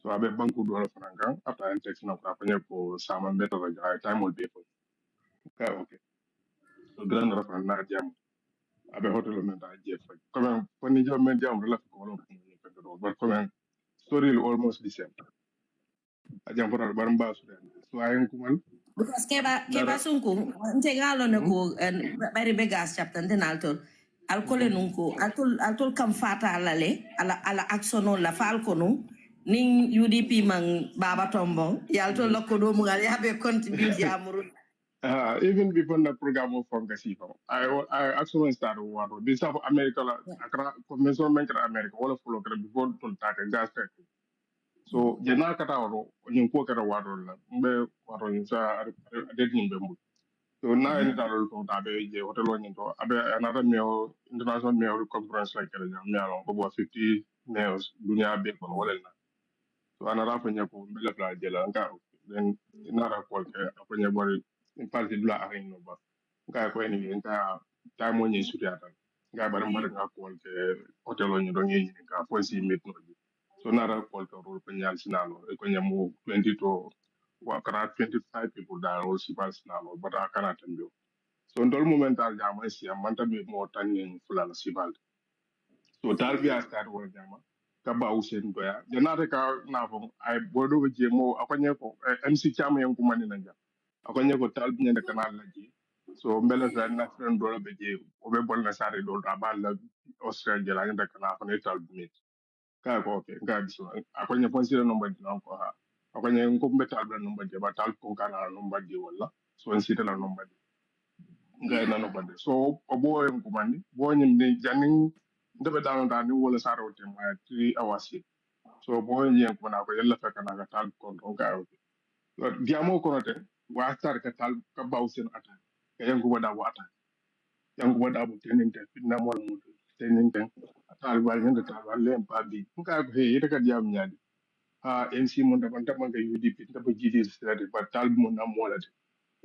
so abe banku do franka after en text na ka fanya ko sama beto ga time will be for ka okay so grand rafan na jam abe hotel men da je fa comme fani jam men jam la ko lo ko ni ko do but comme story is almost the same a jam for bar mba su den so ayen kuman Because keba dara sunku nte galo ne ko bari be gas chapter den alto alkole nunko altul kam fata ala aksono la fal kono ning UDP man baba tombo yalto lokodo mu gal yabe contribute ya muru. even before the program of Fongasi, I actually started one. This of America, akra convention men kara America, all of follow kara before to take gas tech. So jena kata oro, yung ko kara waro la, mbe waro yung sa adet yung bembu. So na any taro to tabe je hotel one to abe another mail international mail conference like kara jam mail about 50 mails dunia be kon wala na. So another fanya ko mbele fla jela nga then inara ko ke afanya bori in parti dula arin no ba nga ko ni nga ta mo ni suriata nga bar mbar nga ko ke hotel ni do ni nga po si mit no ji so nara ko ke role ko nyal sinalo e ko nyamu 20 to wa kara 25 people da role si bal sinalo but akana tambio so ndol momental jama si amanta be mo tan ni fulala si bal so tal bi astar wo jama ka ba usen doya janata ka na fo ay bodo be je mo akonye ko MC chama yan kuma ni nanja akonye ko tal bi nyanda kanal la je so mbele sa na friend do be je o be bol na sare do ta ba la australia la nyanda kana fa ne tal bi mit ka ko okay ka biso akonye pon sire no mbadi non ko ha akonye ko be tal bi no mbadi ba tal ko kana no mbadi wala so en site la no mbadi ngai na no mbadi so o bo en kumandi bo nyim ni janin ndebe down da ni wala saro te ma 3 hours yi. So bo yen ko na ko yalla fa kana ka tal ko on ka o diamo ko note wa tar ka tal ka bawsen ata ka yango wada wata yango wada bu tenin te fitna mo mo tenin te tal ba yanda tal ba lem pa bi ka ko he yita ka diam nyaadi ha MC mo da ban man ka UDP ta ba jidi sirade ba tal mo na mo la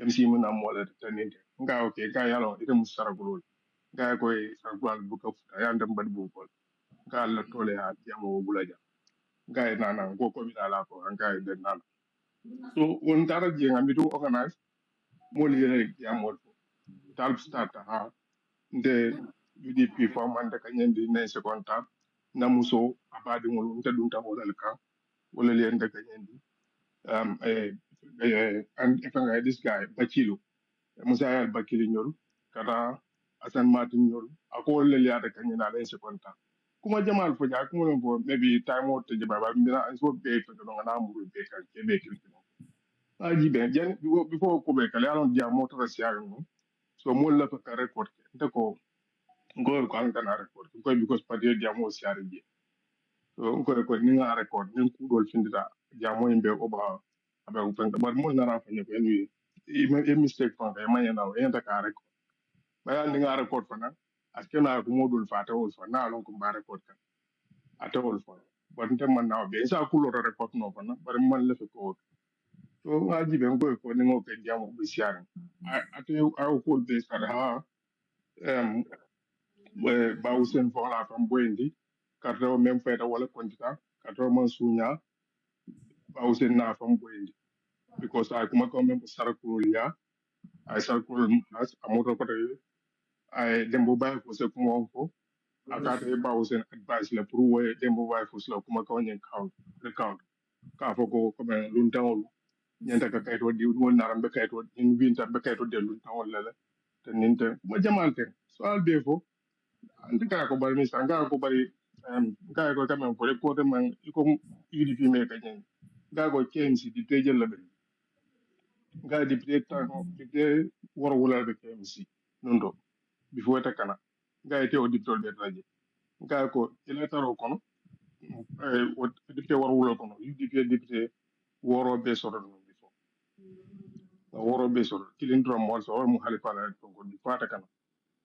MC mo na mo la tenin te ka okay ka yalo ita musara gulol ka ko e sarwal bu ka futa yanda mbad bu ko ka la tole ha diamo bulaja guy nana go ko bina la ko an guy den nana so on tara je ngam to organize mo li rek ya mo tal start ha de UDP fo man de kanyen di ne second tap na muso abadi ngol nta dum ta wala ka wala li en de kanyen di and if I this guy Bakilo Musa al Bakili nyol kata Asan Martin nyol ako le li ada kanyen na le second tap kuma jamal fo ja kuma ko maybe time out je baba mina so be to no na mu be kan ke be kirki aji ben jan before ko be kala alon dia moto ra siya no so mo la ka record ke nta ko ngor ko an kana record ko because pati dia mo siya je so ko ni nga record ni ku dol findita dia mo imbe ko ba abe ko pen ba mo na ra fa ne ko ni e mistake fa e ma yana e nta ka record ba ya ni nga record fa na aske na ko modul fa ta wol fa na lon ko ba record ka ate wol fa but nte man na be sa ku lo record no fa na bare man le ko so ngaji ben ko ni ngo ke jamo be siaran ate a ko be sar ha em ba usen fo la fam boyndi karto même feta wala kontita karto man sunya ba usen na fam boyndi because I kuma ko même sar ko ya ay sar ko as amoto ko ay dembo bay ko se kuma ko akata ba usen advice la pour we dembo bay ko la kuma ko nyen count ka foko ko ben lun tawol nyanta ka kayto di won naram be kayto in winta be kayto de lun tawol la te ninte kuma jamante so al defo andika ko bari mi sanga ko bari ga ko kamen ko ko de man ko UDP me ka nyen ga ko KMC di tejel la be ga di président di wor wala be KMC nondo before ta kana ga ite o diptol be raje ga ko ila taro kono o dipte wor wala kono UDP woro be soro no before woro be soro kilin drum mo so mo halifa la to ko di fata kana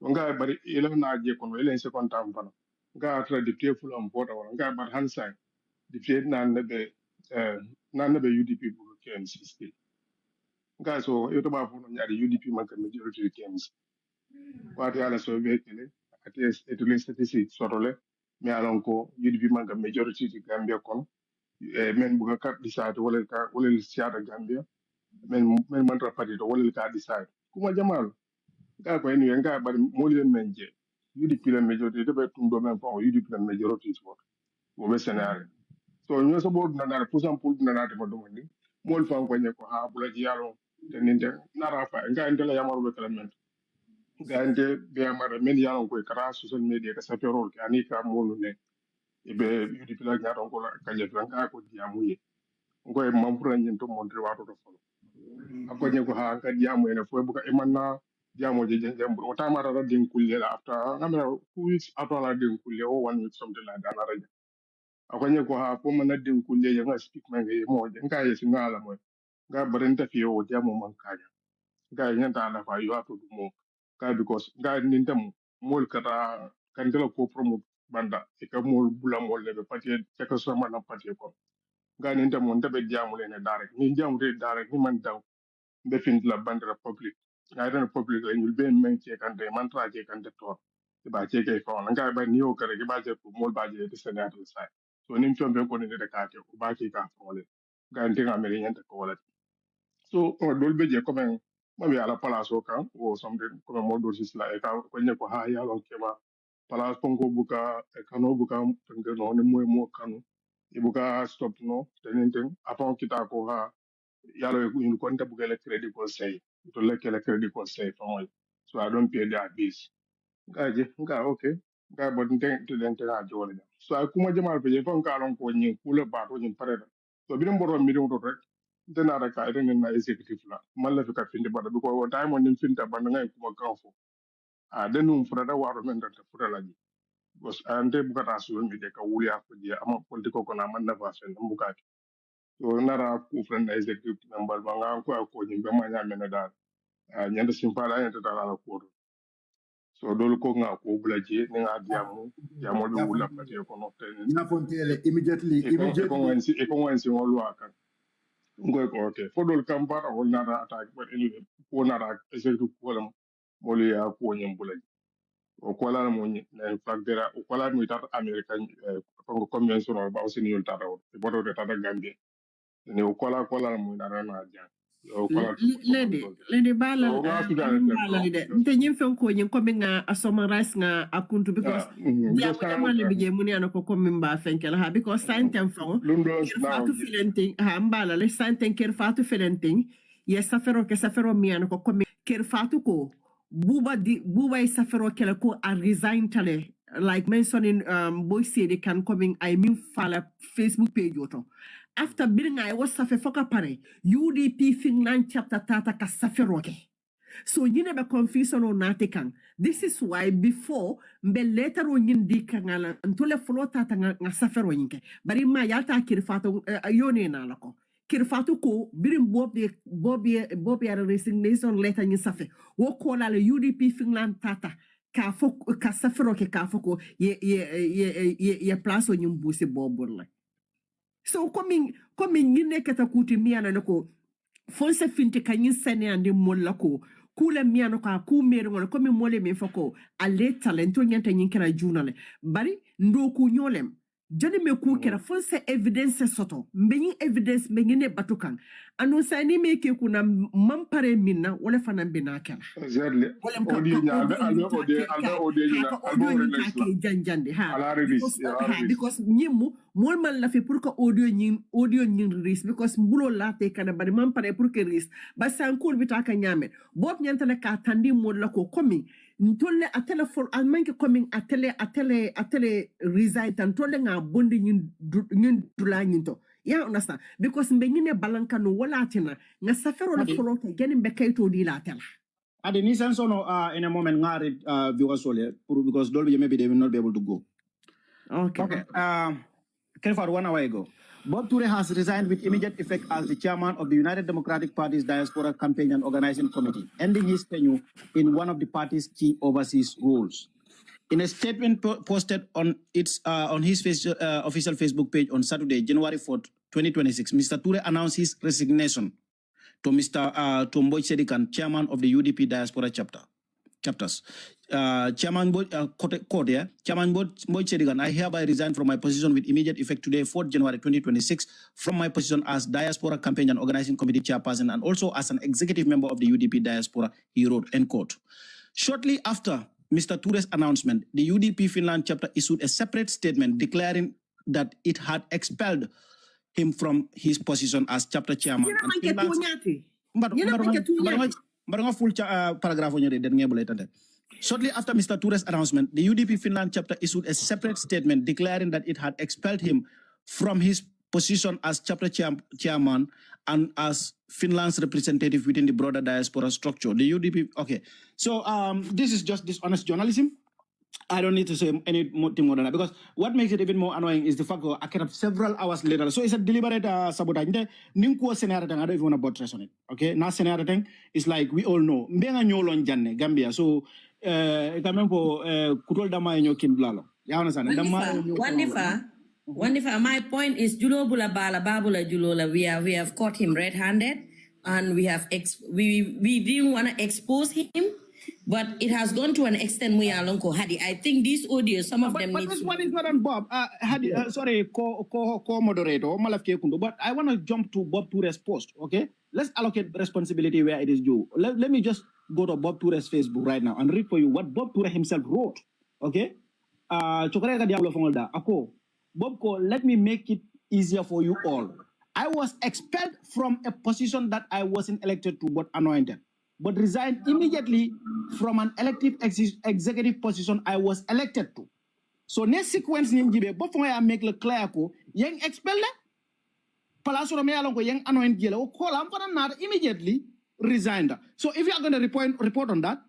nga bari ila na je kono ila se kon tam fana nga tra dipte fulam bota wala nga bar hansa dipte nan be UDP bu KMC still nga so yoto ba fu no nyaari UDP man ka majority KMC wati ala so be tele ati etule statistique sorole mi alon ko UDP man ka majority di Gambia kon men bu ka decide wala siada Gambia men man rapati to wala ka decide kuma jamal ga ko en nga bari moli men je UDP la majority to be tundo men fa UDP la majority sport mo be scenario so nyo so bod na pusan pul na te mo ni mol fa ko ne ko ha bula ji yalo teninde nara fa nga ndela yamaru be kala gande be amara men yalon ko kara social media ka saperol ka ani ka molu ne ibe yudi pila nyaton ko ka je ka ko diamu ye ngo e mampura nyen to montre wato to folo ako nye ko ha ka diamu ene fo buka imanna diamu je jembur o tamara ra din kulle la after ngamira 2 weeks after la din kulle o 1 week something like that na raja ako nye ko ha ko man din kulle ye nga speak man ge mo je nga ye singala mo ga barenta fi o diamu man kaja ga nyanta na fa yo ato mo ka because ga nintem mol kata kandela ko promo banda e ka mol bula mol le pati e ka so man pati ko ga nintem mon tabe jamu le ne direct ni jamu de direct ni man daw be fin la bandera public ga ren public la ñul be men ci kan de man tra ci kan de to e ba ci ke ko nga ba ni o kare ke ba je ko mol ba je de senator sai so nim chombe ko ne de ka ke ko ba ki ka ko le ga ndinga mele ñanta ko wala so dol be je comme ma be ala place o kan o somde comme mo do sis la e ka ko ne ko ha ya lon ke ma place kongo buka e kano buka tenge no ne mo kanu e buka stop no tenen apon kita ko ha ya lo ko ko nta buka le credit conseil to le ke le credit conseil fa mo so I don't pay their bills ngaje nga okay nga bo den te na jole so ay kuma jamal be je fon ka lon ko nyi kula ba to nyi pare so bi mboro mi do rek dena da ka irin na executive la malla fi ka finde bada ko o time on finta banda ngai kuma kanfo a denum fura da waro men da fura la ji bos ante bukata su mi de ka wuya ko je ama politiko ko na man na fa sen bukati so nara ku fran na executive member ba nga ko ni be ma nya men da nyanda simpala nyanda da la ko so dolu ko nga ko bula je ni nga diamo be wula pati ko no ten na fontele immediately e ko wansi wolu aka ngoy ko okay fodol kampara wol nara attack but anyway ko nara executive ko lam moli ya ko nyem bula o ko la mo ni na fagdera o ko la mi tata american ko convention o ba o sini yol tata o e bodo de tata gambie ni o ko la mo nara na ja o ko la lady bala de nte nyim fen ko nyin ko mi nga summarize nga akuntu because ya ko dama le bije muni anako ko min ba fen kala ha because santem fon fatu filenting ha mbala le santem ker fatu filenting ye safero ke safero mi anako ko ker fatu ko buba e safero kala ko a resign tale like mentioning boy say they can coming I mean fala Facebook page yoto after being I was safe foka pare UDP Finland chapter tata ka saferoke so you never confusion on natekan this is why before mbe later on yindi kangala ntole flow tata nga safero yinke bari ma yalta kirfato yone na lako kirfatu ko birim bob ya resignation letter ni safe wo ko la UDP Finland tata ka saferoke ka foko ye place on yimbusi boburla so coming yine kata kuti miana nako fonse finti kanyin sene ande molla ko kula miana ko ku mere ngol komi mole me fako ale talento nyanta nyinkera journal bari ndo ku nyolem jani me ku kera fonse evidence soto mbenyi evidence mengine batukan anu Ousainou make kuna mampare minna wala fanan binakela Exactly. Audio janjande ha ala release because nyimu mol man la fi pour que audio nyin release because mbulo la te kana bari mampare pour que release ba sankul bitaka nyame bop nyantale ka tandi mod la ko komi ntolle a telephone a manke coming a tele reside and tolle nga bondi nyin dula nyinto ya understand because mbe nyine balanka no wala tina nga safero la follow ke genin be kayto di la tela ade ni sense no in a moment ngari viewers sole because dolby maybe they will not be able to go. Okay. Kelfar 1 hour ago, Bob Toure has resigned with immediate effect as the chairman of the United Democratic Party's Diaspora Campaign and Organizing Committee, ending his tenure in one of the party's key overseas roles. In a statement posted on his official Facebook page on Saturday, January 4th, 2026, Mr. Toure announced his resignation to Mr. Mboj Sedikan, chairman of the UDP Diaspora chapters. Chairman Mboj Sedikan, I hereby resign from my position with immediate effect today, 4th January 2026, from my position as Diaspora Campaign and Organizing Committee chairperson and also as an executive member of the UDP Diaspora, he wrote, end quote. Shortly after Mr. Toure's announcement, the UDP Finland chapter issued a separate statement declaring that it had expelled him from his position as chapter chairman. Shortly after Mr. Toure's announcement, the UDP Finland chapter issued a separate statement declaring that it had expelled him from his position as chapter chairman and as Finland's representative within the broader diaspora structure. The UDP, okay. So this is just dishonest journalism. I don't need to say anything more than that because what makes it even more annoying is the fact that I can have several hours later. So it's a deliberate sabotage. Ninko scenario thing, I don't even want to buttress on it. Okay, now scenario thing is like we all know. Mbenga nyolon janne Gambia. So ikamempo kutol dama enyo kimblalo. Ya understand? Wonderful. My point is Julo Bula Bala Babula Julola. We have caught him red-handed, and we didn't want to expose him. But it has gone to an extent where Alonko Hadi. I think these audios, some of them. But this one is not on Bob. Hadi, sorry, co-moderator, but I want to jump to Bob Toure's post. Okay, let's allocate responsibility where it is due. Let me just go to Bob Toure's Facebook right now and read for you what Bob Toure himself wrote. Okay, Bob, let me make it easier for you all. I was expelled from a position that I wasn't elected to, but anointed, but resigned immediately from an elective executive position I was elected to. So next sequence nimjibe before I make the clear ko yang expelled palaso me along ko yang anoint yellow call am for not immediately resigned. So if you are going to report on that,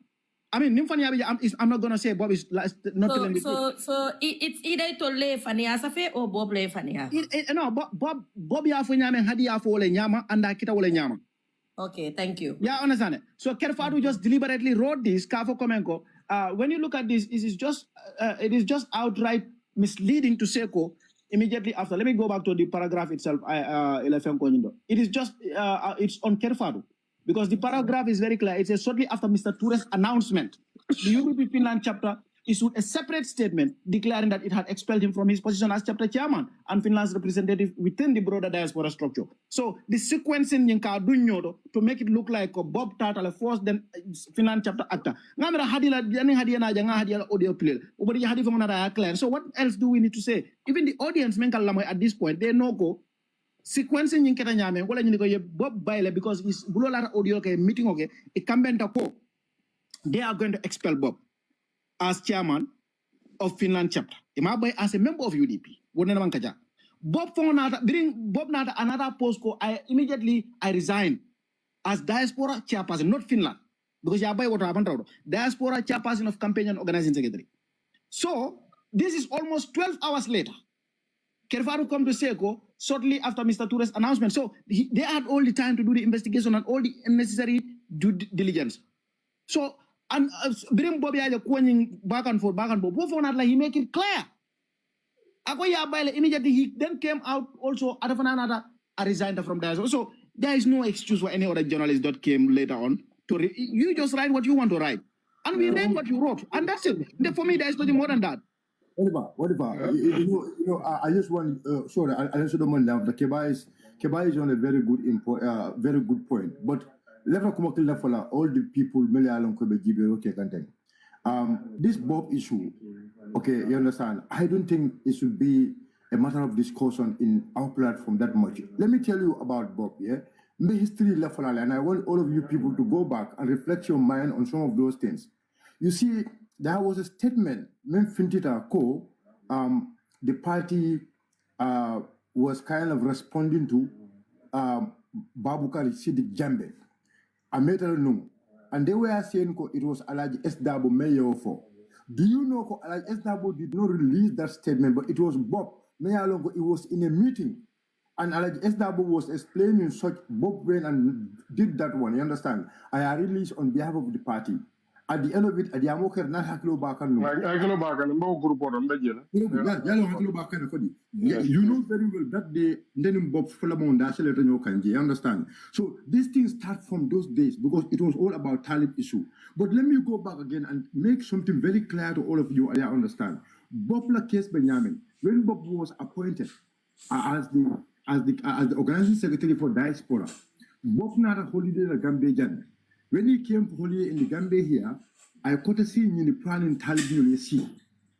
I mean I'm not going to say Bob is not telling so it's either to le fani asafe or Bob le fani ha. No, Bob ya fo nyama hadi ya fo wole nyama anda kita wole nyama. Okay, thank you. Yeah, understand it. So Kerfadu just deliberately wrote this. Kafo Komenko. When you look at this, it is just outright misleading to say immediately after. Let me go back to the paragraph itself. It is just it's on Kerfadu because the paragraph is very clear. It says shortly after Mr. Toure's announcement, the UDP Finland chapter issued a separate statement declaring that it had expelled him from his position as chapter chairman and Finland's representative within the broader diaspora structure. So the sequencing to make it look like Bob Tartale first, then Finland chapter actor. So what else do we need to say? Even the audience at this point, they know sequencing Bob Baile because it's audio meeting they are going to expel Bob as chairman of Finland chapter. As a member of UDP. Bob bring Bob Nata another post. I immediately resign as diaspora chairperson, not Finland. Because what happened. Diaspora chairperson of campaign and organizing secretary. So this is almost 12 hours later. Kerfaru come to Seko shortly after Mr. Toure's announcement. So they had all the time to do the investigation and all the necessary due diligence. So and bring Bobby going back and forth. He make it clear. Immediately he then came out also I resigned from there. So there is no excuse for any other journalist that came later on to you just write what you want to write. And we read what you wrote. And that's it. For me, there is nothing more than that. What if I just want sorry, I just don't mind now. The Keba is Keba is on a very good point. But let us come up for all the people this Bob issue, okay, you understand? I don't think it should be a matter of discussion in our platform that much. Let me tell you about Bob, yeah? The history left and I want all of you people to go back and reflect your mind on some of those things. You see, there was a statement, the party was kind of responding to Babukari Siddiq Jammeh. I made a no. And they were saying it was Alhaji S. Dabo mayor for. Do you know Alhaji S. Dabo did not release that statement, but it was Bob. It was in a meeting. And Alhaji S. Dabo was explaining such Bob went and did that one, you understand? I released on behalf of the party. At the end of it, I Adiamoker not Hakilo Bakan. You know very well that day, then Bob Fulamon, you understand? So these things start from those days because it was all about Talib issue. But let me go back again and make something very clear to all of you, I understand. Bob La Case Benjamin, when Bob was appointed as the organizing secretary for diaspora, Bob not a holiday in the Gambia. When he came for holiday in the Gambia here, I caught a scene in the plan in Talib Nul,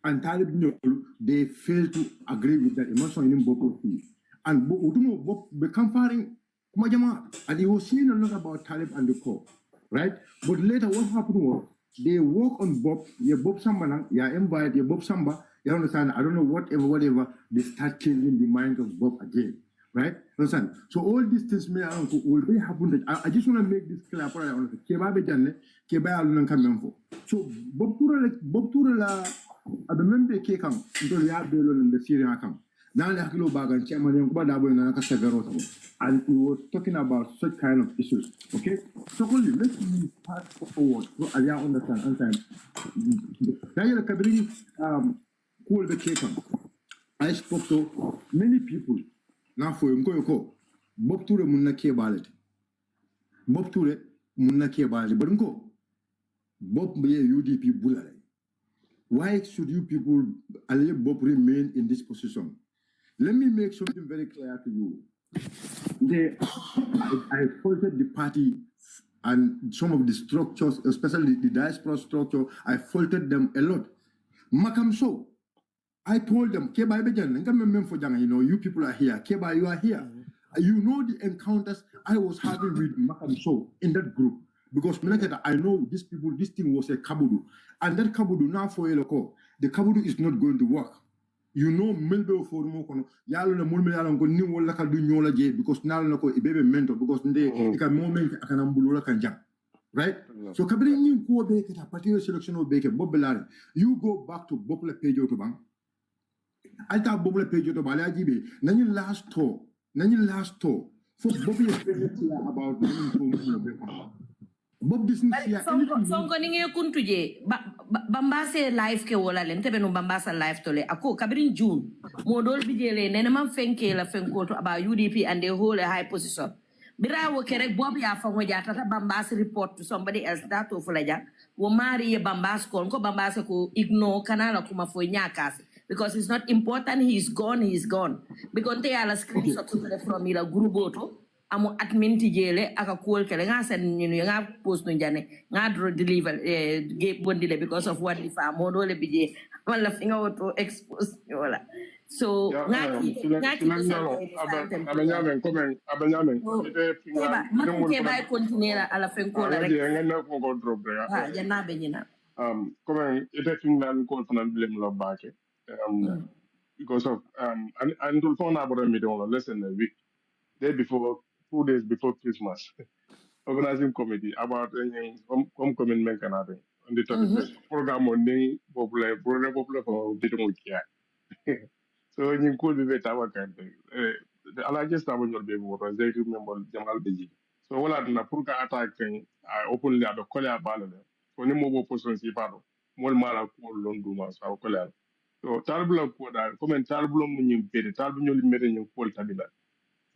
and Talib Nul, they failed to agree with that emotion in Bob. And Bob became firing Kumajama, and he was saying a lot about Talib and the core, right? But later, what happened was they work on Bob, Bob Samba, invite Bob Samba, you understand? I don't know, whatever, they start changing the mind of Bob again. Right? Understand? So all these things may will happen. I just want to make this clear for you. So Bob Tura la abemembe ke kam ndo ya belo in the Syrian kam. Now the Hakilo Bagan chairman and he was talking about such kind of issues. Okay? So let's move forward. So I understand. Now Kabiri cool the Kekam. I spoke to many people. Now for him, Bob Ture Munaki Ballet. Bob Ture Munaki Ballet. But Bob be a UDP bullet. Why should you people allow Bob remain in this position? Let me make something very clear to you. I faulted the party and some of the structures, especially the diaspora structure, I faulted them a lot. Makam so. I told them, Keba, you know, you people are here. Keba, you are here. You know the encounters I was having with Makam So in that group. Because I know these people, this thing was a kabudu. And that kabudu now for Eloko, the kabudu is not going to work. You know, Melbo for Mokono, Yalo na Mulmealan go new Laka do Nyola J because now Loko Ibebe mentor because they can moment I can ambulula can jump. Right? So Kabrin you go back at a particular selection of Baker, Bob Belari. You go back to Bopla Pejo to Bank. I thought Bob Pejo to Balajibi. Then you last tour. For Bobby about Bob doesn't see anything. So going to Bambase life ke wala len tebe no Bambasa life tole ako kabrin June modol bijele neneman fenke la fenko about UDP and they hold a high position. Bira wo kerek Bob ya fa ngojata ta Bambasa report to somebody else that to fulaja wo mari Bambas ko Bambasa ko ignore kanala kuma fo nyakas because it's not important. He's gone because they are a screenshot from ila gruboto amo admin tijele aka cool kele nga sen ñu nga post no jane nga deliver bondile because of what if amodo le bije wala fi nga auto expose wala so abanyamen ite finga ma ke bay continuer ala fen ko la rek nga na ko drop rek ha janna be ñina comme ite finga ko fanan blem lo baake because of and to phone about me don't listen a week day before 2 days before Christmas, organizing committee about home commitment Canada on the 31st program on the popular for the so you could be better our country. The largest time you'll be able to remember Jamal Beji. So all at the Purka attack thing, I openly had a collar ballot. So no more person see battle. More mala call London, so collar. So Tarbula put that comment Tarbulum when you pay the Tarbunul made in your call tabula.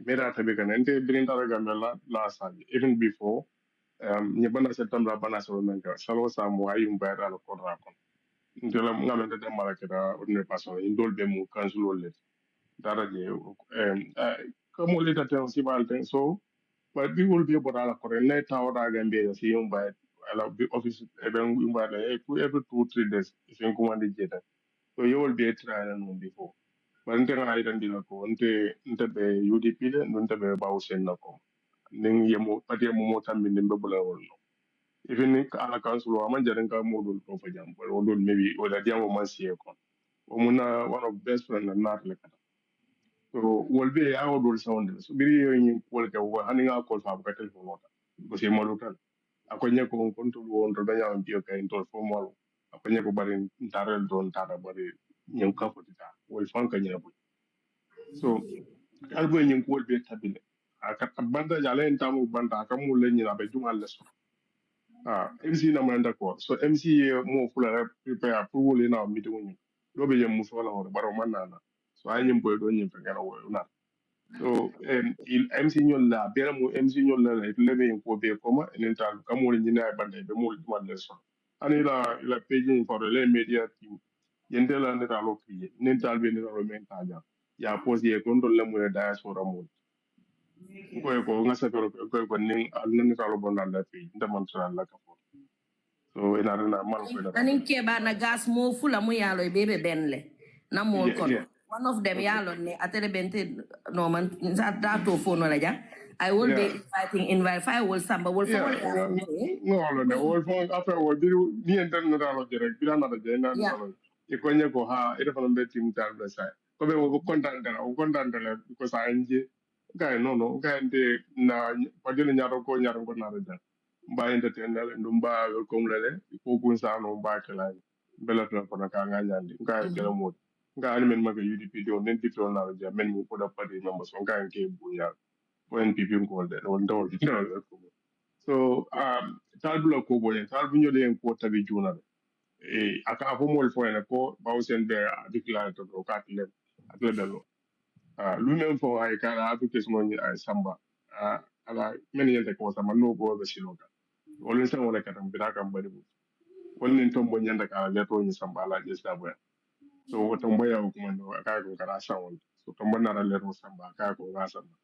Made out of an ente bring Taragamba last time, even before Nibana September Banas Romanka, Salo Samoa, you bear a Kodrakon. Until I'm going to the Maraketa, ordinary person, indulge them, cancel it. Daraje, come on later tell si balten so but we will be able to correct net how that can be si yung by ala office even yung by every 2-3 days if you come and get so you will be a trial and before but nte nga itan dila ko nte be UDP de nte be bawsen na ko ning yemo pati mo mo tambi nimbe bula wol even in ala council wa man jaren ka modul ko fa jam but modul maybe or the diamo man sie ko o muna one of best friend na nat le kata so wol be ya o dol sound so biri yo ni wol ka wa hani nga ko fa ka telephone wota ko se malutal akonya ko on to won to danya on bio ka in to formal akonya ko bari ntarel don tara bari nyam ka ko ta wol fan ka nyina so albo nyin ko be tabile aka banda jale entamu banda aka mu le nyina be jumal le so MC na manda ko so MC mo fula prepare pour wole na mi to nyin do be yem muso la wala baro manana so ay nyim boy do nyim fe ngara wo na so il MC nyol la bela mu MC nyol la le be ko be koma en tal kamo le nyina banda be mo jumal le so ani la page for le media team yendela ne ta lo kriye nen tal be ne ro men ta ja ya posi e kon le mu diaspora mo ko ngasa ko nin al nan ta lo bonda la fi ndaman tra la ka fo so ina na mal ko na anin keba na gas mo fula mo yalo e bebe benle na mo kon one of them yalo ne atele bente no man that to phone la ja I will be invite I will samba will no no will phone after will be ni enten na lo jere bi na da je na lo e ko nye ko ha e fa be team tal be sai ko be ko kontan dala because I nje ga no ga ende na pa de nyaro ko na da mba entertainment ndum ba ko mlele ko kun sa no ba kala bela to ko na ka nga nyandi nga kala mo nga ani men maga UDP do nen ditro na ja men mu ko da padi members on ka nke bunya ko NPP ko de on do so talbula ko boyen talbu nyole en ko tabi juna aka fo mol fo en ko bawsen be declare to ko ka tile atle dalo lu men fo ay kala application on ay samba ala men yelde ko sama no go be siloka wala sen wala katam bida kam bari bu wala tombo nyanda ka leto ni samba ala jesta boya so tombo ya ko mando aka ko kara sawon so tombo na leto samba aka ko ga samba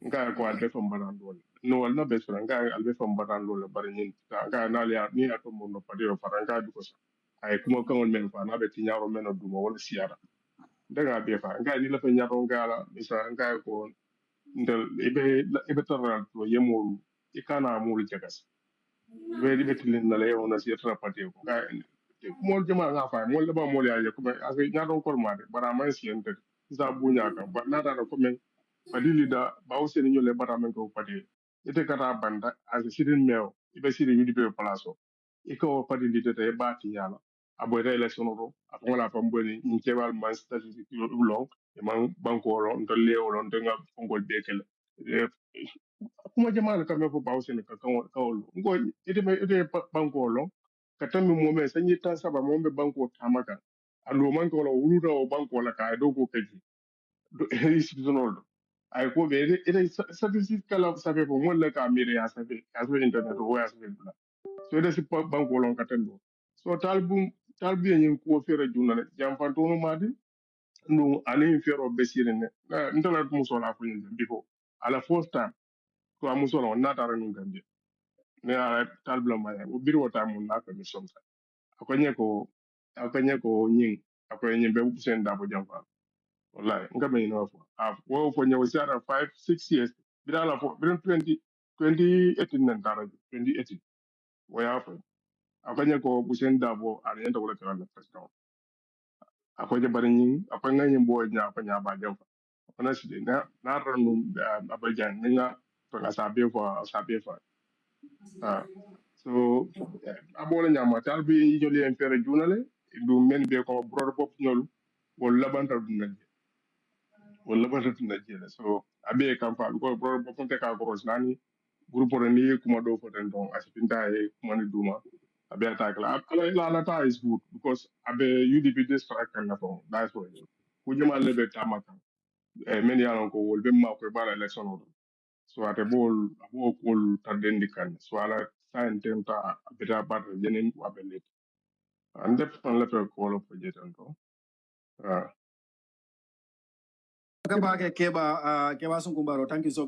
nga ko albe fam banan dole no wala be so nga albe fam banan dole bari ni nga na le ni ato mo no padi ro faranga du ko sa ay kuma kan men fa na be tinyaro men do mo wala siara daga be fa nga ni la fa nyaro nga la misa nga ko ndel ibe taral to yemo ikana mo jagas very betlin na le ona si tra pati ko ga mo jama nga fa mo le ba mo ya ko as nya don ko ma de bara man si ente za bunya ka ba na da ko men padili da ba o se ni le bara men ko pati ite kata banda as sidin meo ibe sidin yudi be palaso iko padili de te ba ti yala abo re election ro afon la fam boni ni kebal man statistique long e man banko ro ndo le o ndo nga fongol bekele kuma jama'an ka mefo bawse ne ka kawolo ngo ite banko lo katami mo me sanyi ta saba mo be banko tamaka ando man ko lo wuluda o banko la ka do ko kaji do institutional do ay ko be ite statistique kala sabe ko mon la ka mire ya sabe aso internet o ya sabe bla so ite si banko lo katendo so talbu yin ko fere junale jam fantono madi no ani fero besire ne ndala muso la ko yin biko ala first time ko amuso la na tara nun gambia ne a talbula ma ya biri wata mun na ka mission ta akwanye ko nyin akwanye be busen da bo jamfa wallahi ngam ni no fo wo fo nyawo sara 5-6 years bira la fo bira 2018 nan tara 2018 wo ya fo akwanye ko busen da bo ari enta wala kala president akwanye bari nyin akwanye nyin bo nya akwanye ba jamfa ona shi na ranu abajan ninga to asabe fo so abole nyama tal bi joli en fere junale du men be ko brod pop nyol wol labanta dun najje so abe kam fa ko brod pop te ka ko nani groupe ro ni kuma do fo den don asipinta e kuma ni duma abe attack la ta is good because abe UDP distract kan na fo that's why ku jema lebe tamaka men yalon ko wol be ma ko bala election o so ate abo kol tardendi kan so ala sign tenta beta bar jenen wabelet ande on la ko lo projet on to Bakaba Keba Sunkumbaro, thank you so